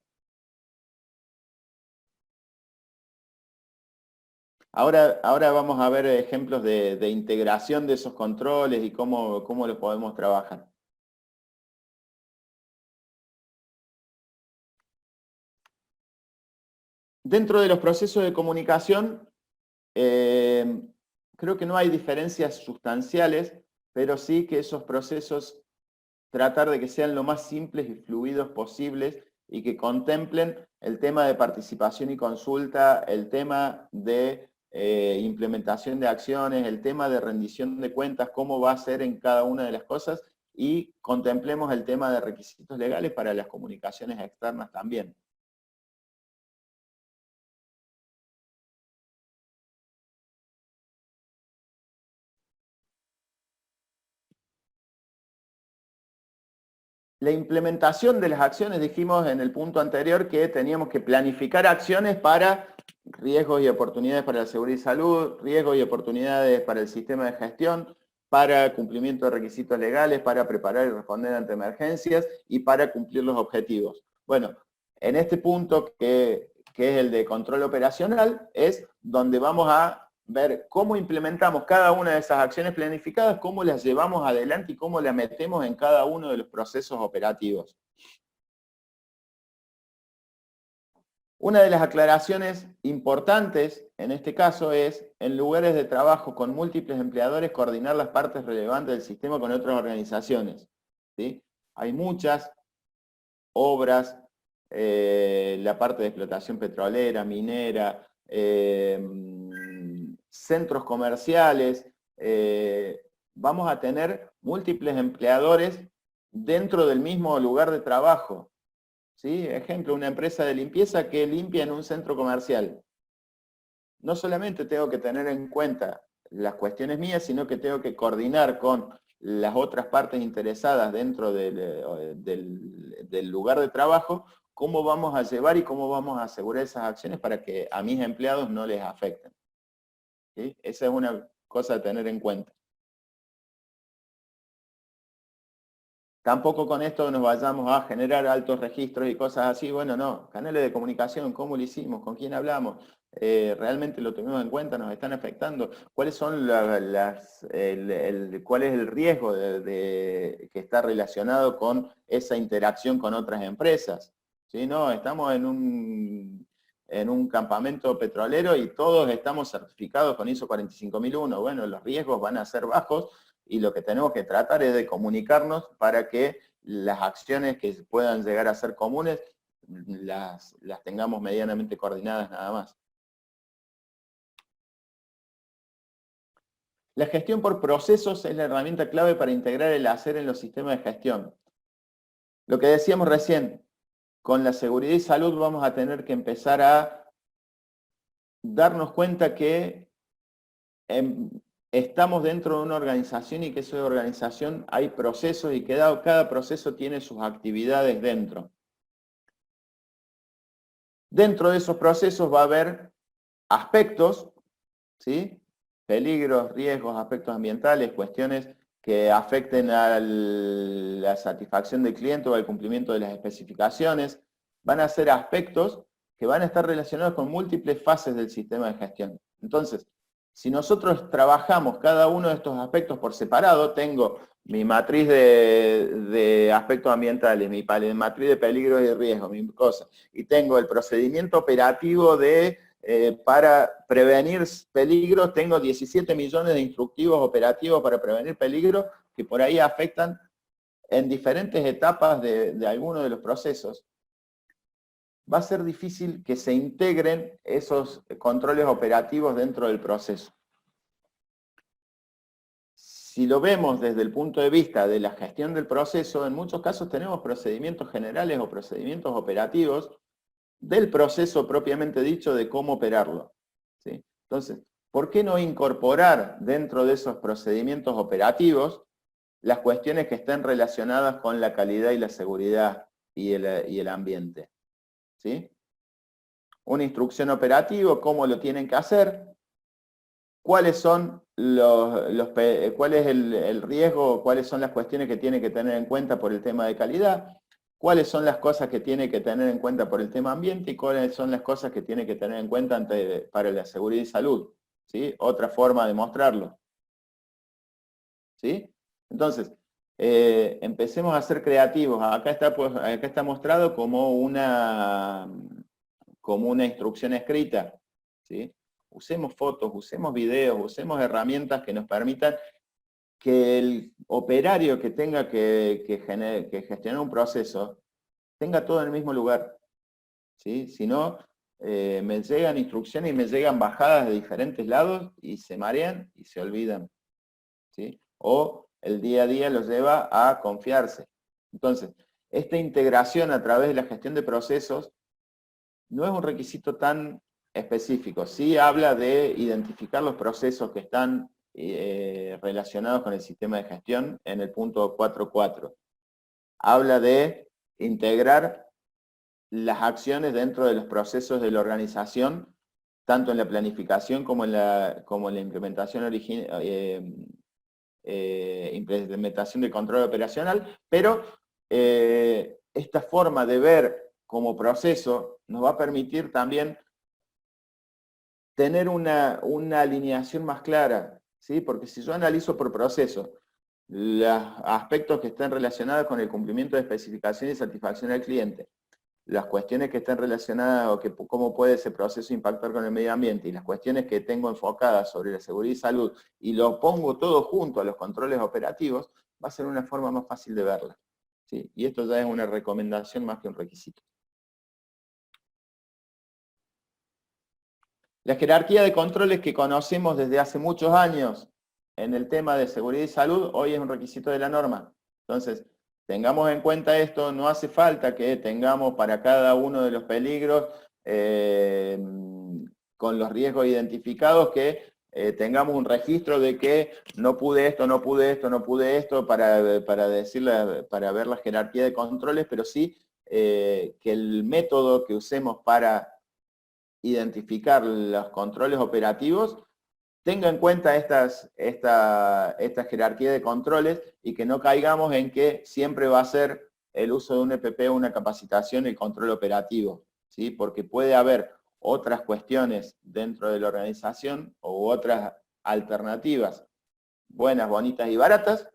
Ahora vamos a ver ejemplos de integración de esos controles y cómo los podemos trabajar. Dentro de los procesos de comunicación, creo que no hay diferencias sustanciales, pero sí que esos procesos tratar de que sean lo más simples y fluidos posibles y que contemplen el tema de participación y consulta, el tema de implementación de acciones, el tema de rendición de cuentas, cómo va a ser en cada una de las cosas, y contemplemos el tema de requisitos legales para las comunicaciones externas también. La implementación de las acciones, dijimos en el punto anterior que teníamos que planificar acciones para riesgos y oportunidades para la seguridad y salud, riesgos y oportunidades para el sistema de gestión, para cumplimiento de requisitos legales, para preparar y responder ante emergencias y para cumplir los objetivos. Bueno, en este punto que es el de control operacional, es donde vamos a ver cómo implementamos cada una de esas acciones planificadas, cómo las llevamos adelante y cómo las metemos en cada uno de los procesos operativos. Una de las aclaraciones importantes en este caso es, en lugares de trabajo con múltiples empleadores, coordinar las partes relevantes del sistema con otras organizaciones. ¿Sí? Hay muchas obras, la parte de explotación petrolera, minera, centros comerciales, vamos a tener múltiples empleadores dentro del mismo lugar de trabajo. ¿Sí? Ejemplo, una empresa de limpieza que limpia en un centro comercial. No solamente tengo que tener en cuenta las cuestiones mías, sino que tengo que coordinar con las otras partes interesadas dentro del lugar de trabajo, cómo vamos a llevar y cómo vamos a asegurar esas acciones para que a mis empleados no les afecten. ¿Sí? Esa es una cosa a tener en cuenta. Tampoco con esto nos vayamos a generar altos registros y cosas así. Bueno, no. Canales de comunicación, ¿cómo lo hicimos? ¿Con quién hablamos? ¿Realmente lo tuvimos en cuenta? ¿Nos están afectando? ¿Cuáles son cuál es el riesgo que está relacionado con esa interacción con otras empresas? ¿Sí? No, estamos en un campamento petrolero y todos estamos certificados con ISO 45001. Bueno, los riesgos van a ser bajos, y lo que tenemos que tratar es de comunicarnos para que las acciones que puedan llegar a ser comunes las tengamos medianamente coordinadas nada más. La gestión por procesos es la herramienta clave para integrar el hacer en los sistemas de gestión. Lo que decíamos recién, con la seguridad y salud vamos a tener que empezar a darnos cuenta que estamos dentro de una organización y que esa organización hay procesos y que cada proceso tiene sus actividades dentro. Dentro de esos procesos va a haber aspectos, ¿sí? Peligros, riesgos, aspectos ambientales, cuestiones que afecten a la satisfacción del cliente o al cumplimiento de las especificaciones. Van a ser aspectos que van a estar relacionados con múltiples fases del sistema de gestión. Entonces, si nosotros trabajamos cada uno de estos aspectos por separado, tengo mi matriz de aspectos ambientales, mi matriz de peligros y riesgos, mi cosa, y tengo el procedimiento operativo para prevenir peligros, tengo 17 millones de instructivos operativos para prevenir peligros que por ahí afectan en diferentes etapas de algunos de los procesos. Va a ser difícil que se integren esos controles operativos dentro del proceso. Si lo vemos desde el punto de vista de la gestión del proceso, en muchos casos tenemos procedimientos generales o procedimientos operativos del proceso propiamente dicho de cómo operarlo. ¿Sí? Entonces, ¿por qué no incorporar dentro de esos procedimientos operativos las cuestiones que estén relacionadas con la calidad y la seguridad y el ambiente? ¿Sí? Una instrucción operativa, cómo lo tienen que hacer, cuáles son cuál es el riesgo, cuáles son las cuestiones que tiene que tener en cuenta por el tema de calidad, cuáles son las cosas que tiene que tener en cuenta por el tema ambiente y cuáles son las cosas que tiene que tener en cuenta para la seguridad y salud. ¿Sí? Otra forma de mostrarlo. ¿Sí? Entonces, empecemos a ser creativos. Acá está mostrado como una instrucción escrita. ¿Sí? Usemos fotos, usemos videos, usemos herramientas que nos permitan que el operario que tenga que gestionar un proceso tenga todo en el mismo lugar. ¿Sí? Si no, me llegan instrucciones y me llegan bajadas de diferentes lados y se marean y se olvidan. ¿Sí? O el día a día los lleva a confiarse. Entonces, esta integración a través de la gestión de procesos no es un requisito tan específico. Sí habla de identificar los procesos que están relacionados con el sistema de gestión en el punto 4.4. Habla de integrar las acciones dentro de los procesos de la organización, tanto en la planificación como en la implementación implementación de control operacional, pero esta forma de ver como proceso nos va a permitir también tener una alineación más clara, ¿sí? Porque si yo analizo por proceso los aspectos que están relacionados con el cumplimiento de especificaciones y satisfacción al cliente, las cuestiones que están relacionadas o cómo puede ese proceso impactar con el medio ambiente y las cuestiones que tengo enfocadas sobre la seguridad y salud y lo pongo todo junto a los controles operativos, va a ser una forma más fácil de verla. ¿Sí? Y esto ya es una recomendación más que un requisito. La jerarquía de controles que conocemos desde hace muchos años en el tema de seguridad y salud, hoy es un requisito de la norma. Entonces, tengamos en cuenta esto, no hace falta que tengamos para cada uno de los peligros, con los riesgos identificados, que tengamos un registro de que no pude esto, no pude esto, no pude esto, para decirle, para ver la jerarquía de controles, pero sí que el método que usemos para identificar los controles operativos tenga en cuenta esta jerarquía de controles y que no caigamos en que siempre va a ser el uso de un EPP o una capacitación el control operativo, ¿sí? Porque puede haber otras cuestiones dentro de la organización o otras alternativas buenas, bonitas y baratas,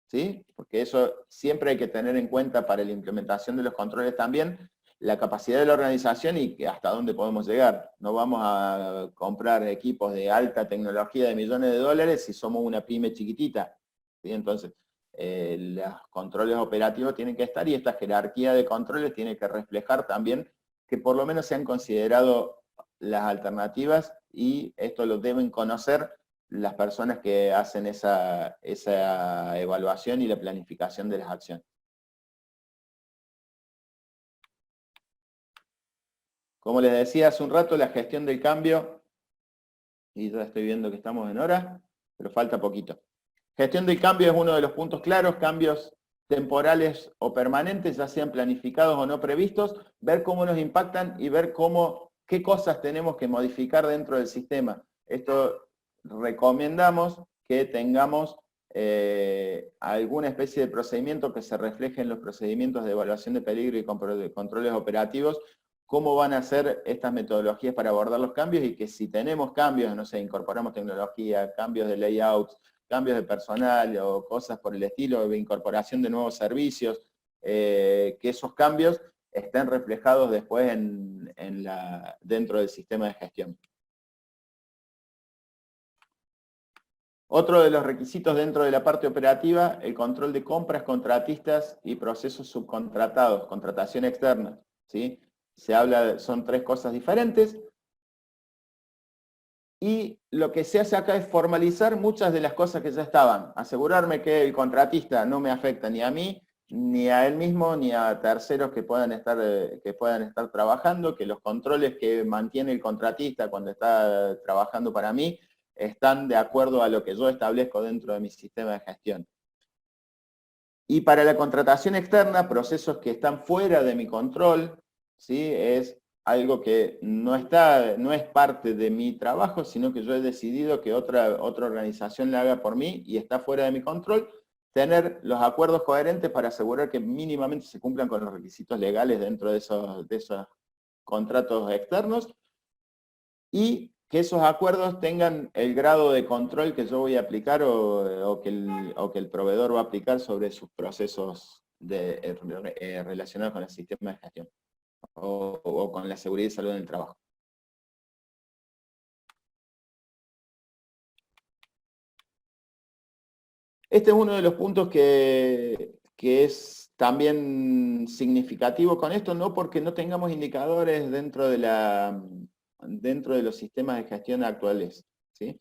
¿sí? Porque eso siempre hay que tener en cuenta para la implementación de los controles también, la capacidad de la organización y hasta dónde podemos llegar. No vamos a comprar equipos de alta tecnología de millones de dólares si somos una pyme chiquitita, ¿sí? Entonces, los controles operativos tienen que estar y esta jerarquía de controles tiene que reflejar también que por lo menos se han considerado las alternativas y esto lo deben conocer las personas que hacen esa evaluación y la planificación de las acciones. Como les decía hace un rato, la gestión del cambio, y ya estoy viendo que estamos en hora, pero falta poquito. Gestión del cambio es uno de los puntos claros, cambios temporales o permanentes, ya sean planificados o no previstos, ver cómo nos impactan y ver qué cosas tenemos que modificar dentro del sistema. Esto recomendamos que tengamos alguna especie de procedimiento que se refleje en los procedimientos de evaluación de peligro y controles operativos, cómo van a ser estas metodologías para abordar los cambios y que si tenemos cambios, no sé, incorporamos tecnología, cambios de layouts, cambios de personal o cosas por el estilo, de incorporación de nuevos servicios, que esos cambios estén reflejados después dentro del sistema de gestión. Otro de los requisitos dentro de la parte operativa, el control de compras, contratistas y procesos subcontratados, contratación externa, ¿sí? Se habla, son tres cosas diferentes, y lo que se hace acá es formalizar muchas de las cosas que ya estaban, asegurarme que el contratista no me afecta ni a mí, ni a él mismo, ni a terceros que puedan estar trabajando, que los controles que mantiene el contratista cuando está trabajando para mí están de acuerdo a lo que yo establezco dentro de mi sistema de gestión. Y para la contratación externa, procesos que están fuera de mi control, ¿sí? Es algo que no es parte de mi trabajo, sino que yo he decidido que otra organización la haga por mí y está fuera de mi control, tener los acuerdos coherentes para asegurar que mínimamente se cumplan con los requisitos legales dentro de esos contratos externos, y que esos acuerdos tengan el grado de control que yo voy a aplicar o que el proveedor va a aplicar sobre sus procesos relacionados con el sistema de gestión o con la seguridad y salud en el trabajo. Este es uno de los puntos que es también significativo con esto, no porque no tengamos indicadores dentro de los sistemas de gestión actuales, ¿sí?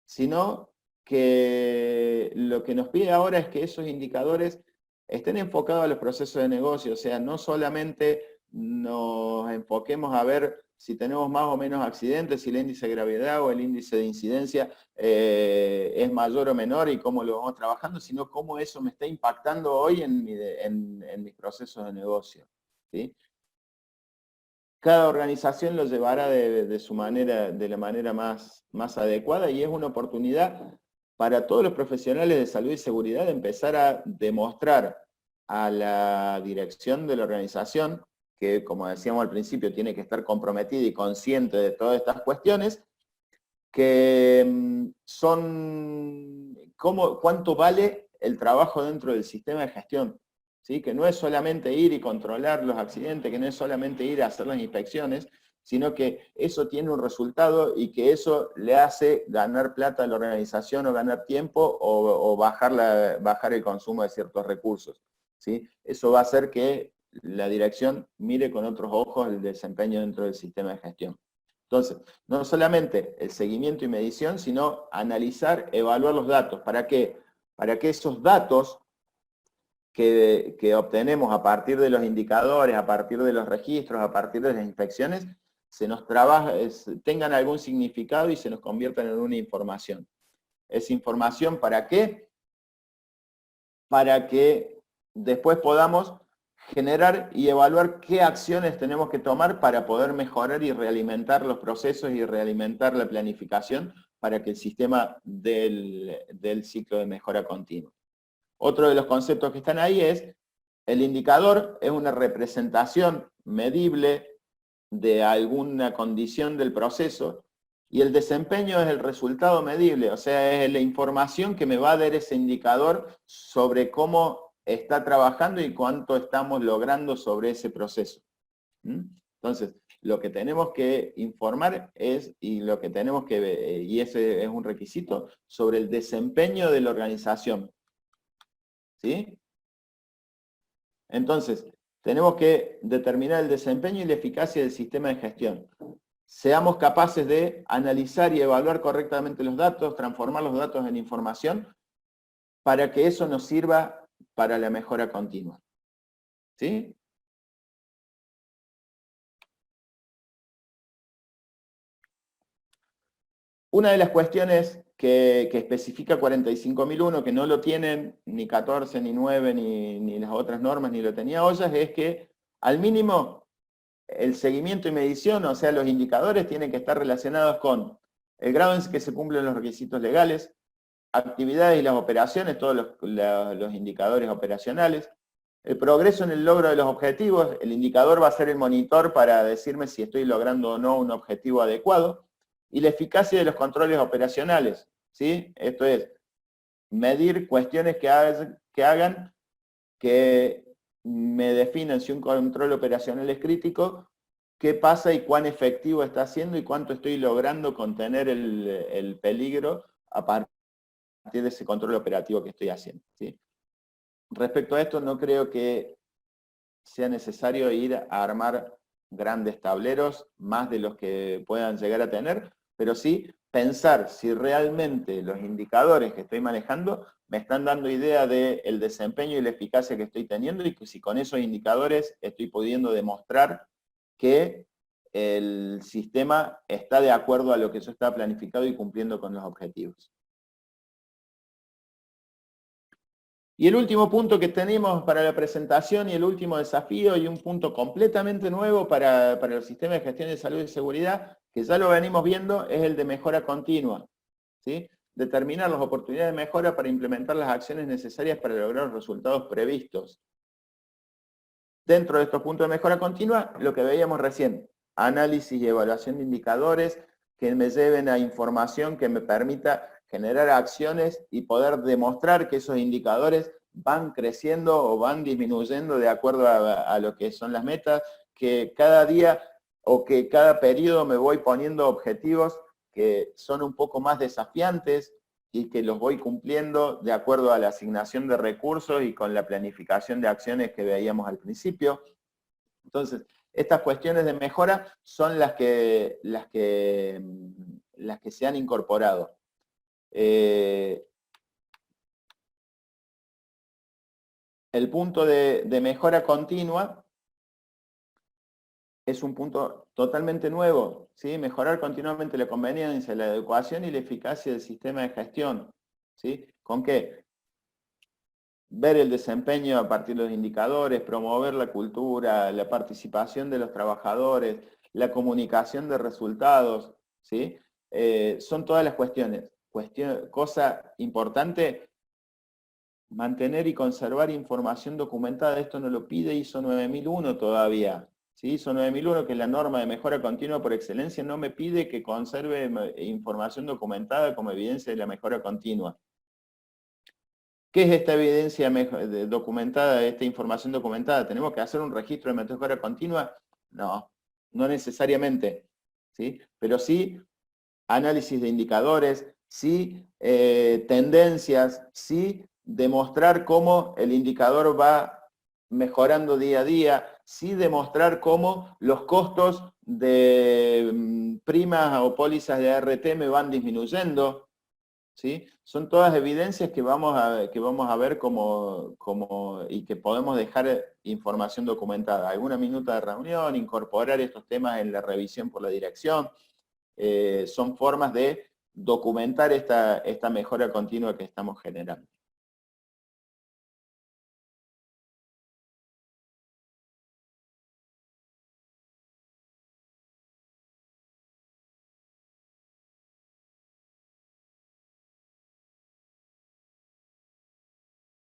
Sino que lo que nos pide ahora es que esos indicadores estén enfocados a los procesos de negocio, o sea, no solamente nos enfoquemos a ver si tenemos más o menos accidentes, si el índice de gravedad o el índice de incidencia es mayor o menor y cómo lo vamos trabajando, sino cómo eso me está impactando hoy en mis procesos de negocio, ¿sí? Cada organización lo llevará de su manera, de la manera más adecuada, y es una oportunidad para todos los profesionales de salud y seguridad de empezar a demostrar a la dirección de la organización, que como decíamos al principio, tiene que estar comprometida y consciente de todas estas cuestiones, que cuánto vale el trabajo dentro del sistema de gestión. ¿Sí? Que no es solamente ir y controlar los accidentes, que no es solamente ir a hacer las inspecciones, sino que eso tiene un resultado y que eso le hace ganar plata a la organización o ganar tiempo o bajar el consumo de ciertos recursos, ¿sí? Eso va a hacer que la dirección mire con otros ojos el desempeño dentro del sistema de gestión. Entonces, no solamente el seguimiento y medición, sino analizar, evaluar los datos. ¿Para qué? Para que esos datos que obtenemos a partir de los indicadores, a partir de los registros, a partir de las inspecciones, tengan algún significado y se nos conviertan en una información. ¿Esa información para qué? Para que después podamos generar y evaluar qué acciones tenemos que tomar para poder mejorar y realimentar los procesos y realimentar la planificación para que el sistema del ciclo de mejora continua. Otro de los conceptos que están ahí es, el indicador es una representación medible de alguna condición del proceso, y el desempeño es el resultado medible, o sea, es la información que me va a dar ese indicador sobre cómo está trabajando y cuánto estamos logrando sobre ese proceso. Entonces, lo que tenemos que informar es, y lo que tenemos que ver, y ese es un requisito, sobre el desempeño de la organización. ¿Sí? Entonces, tenemos que determinar el desempeño y la eficacia del sistema de gestión. Seamos capaces de analizar y evaluar correctamente los datos, transformar los datos en información, para que eso nos sirva para la mejora continua. ¿Sí? Una de las cuestiones que especifica 45001, que no lo tienen ni 14, ni 9, ni las otras normas, ni lo tenía Ollas, es que al mínimo el seguimiento y medición, o sea, los indicadores tienen que estar relacionados con el grado en que se cumplen los requisitos legales, actividades y las operaciones, todos los indicadores operacionales, el progreso en el logro de los objetivos, el indicador va a ser el monitor para decirme si estoy logrando o no un objetivo adecuado, y la eficacia de los controles operacionales, ¿sí? Esto es, medir cuestiones que hagan que me definan si un control operacional es crítico, qué pasa y cuán efectivo está siendo y cuánto estoy logrando contener el peligro a partir de ese control operativo que estoy haciendo. ¿Sí? Respecto a esto, no creo que sea necesario ir a armar grandes tableros, más de los que puedan llegar a tener, pero sí pensar si realmente los indicadores que estoy manejando me están dando idea del desempeño y la eficacia que estoy teniendo, y que si con esos indicadores estoy pudiendo demostrar que el sistema está de acuerdo a lo que yo estaba planificado y cumpliendo con los objetivos. Y el último punto que tenemos para la presentación, y el último desafío, y un punto completamente nuevo para el sistema de gestión de salud y seguridad, que ya lo venimos viendo, es el de mejora continua. ¿Sí? Determinar las oportunidades de mejora para implementar las acciones necesarias para lograr los resultados previstos. Dentro de estos puntos de mejora continua, lo que veíamos recién, análisis y evaluación de indicadores que me lleven a información que me permita generar acciones y poder demostrar que esos indicadores van creciendo o van disminuyendo de acuerdo a lo que son las metas, que cada día o que cada periodo me voy poniendo objetivos que son un poco más desafiantes y que los voy cumpliendo de acuerdo a la asignación de recursos y con la planificación de acciones que veíamos al principio. Entonces, estas cuestiones de mejora son las que se han incorporado. El punto de mejora continua es un punto totalmente nuevo, ¿sí? Mejorar continuamente la conveniencia, la adecuación y la eficacia del sistema de gestión. ¿Sí? ¿Con qué? Ver el desempeño a partir de los indicadores, promover la cultura, la participación de los trabajadores, la comunicación de resultados, ¿sí? Son todas las cuestiones. Cosa importante, mantener y conservar información documentada. Esto no lo pide ISO 9001 todavía. ¿Sí? ISO 9001, que es la norma de mejora continua por excelencia, no me pide que conserve información documentada como evidencia de la mejora continua. ¿Qué es esta evidencia documentada, esta información documentada? ¿Tenemos que hacer un registro de mejora continua? No, no necesariamente, ¿sí? Pero sí análisis de indicadores, sí tendencias, sí demostrar cómo el indicador va mejorando día a día, sí demostrar cómo los costos de primas o pólizas de ART me van disminuyendo, ¿sí? Son todas evidencias que vamos a ver y que podemos dejar información documentada. Alguna minuta de reunión, incorporar estos temas en la revisión por la dirección, son formas de documentar esta mejora continua que estamos generando.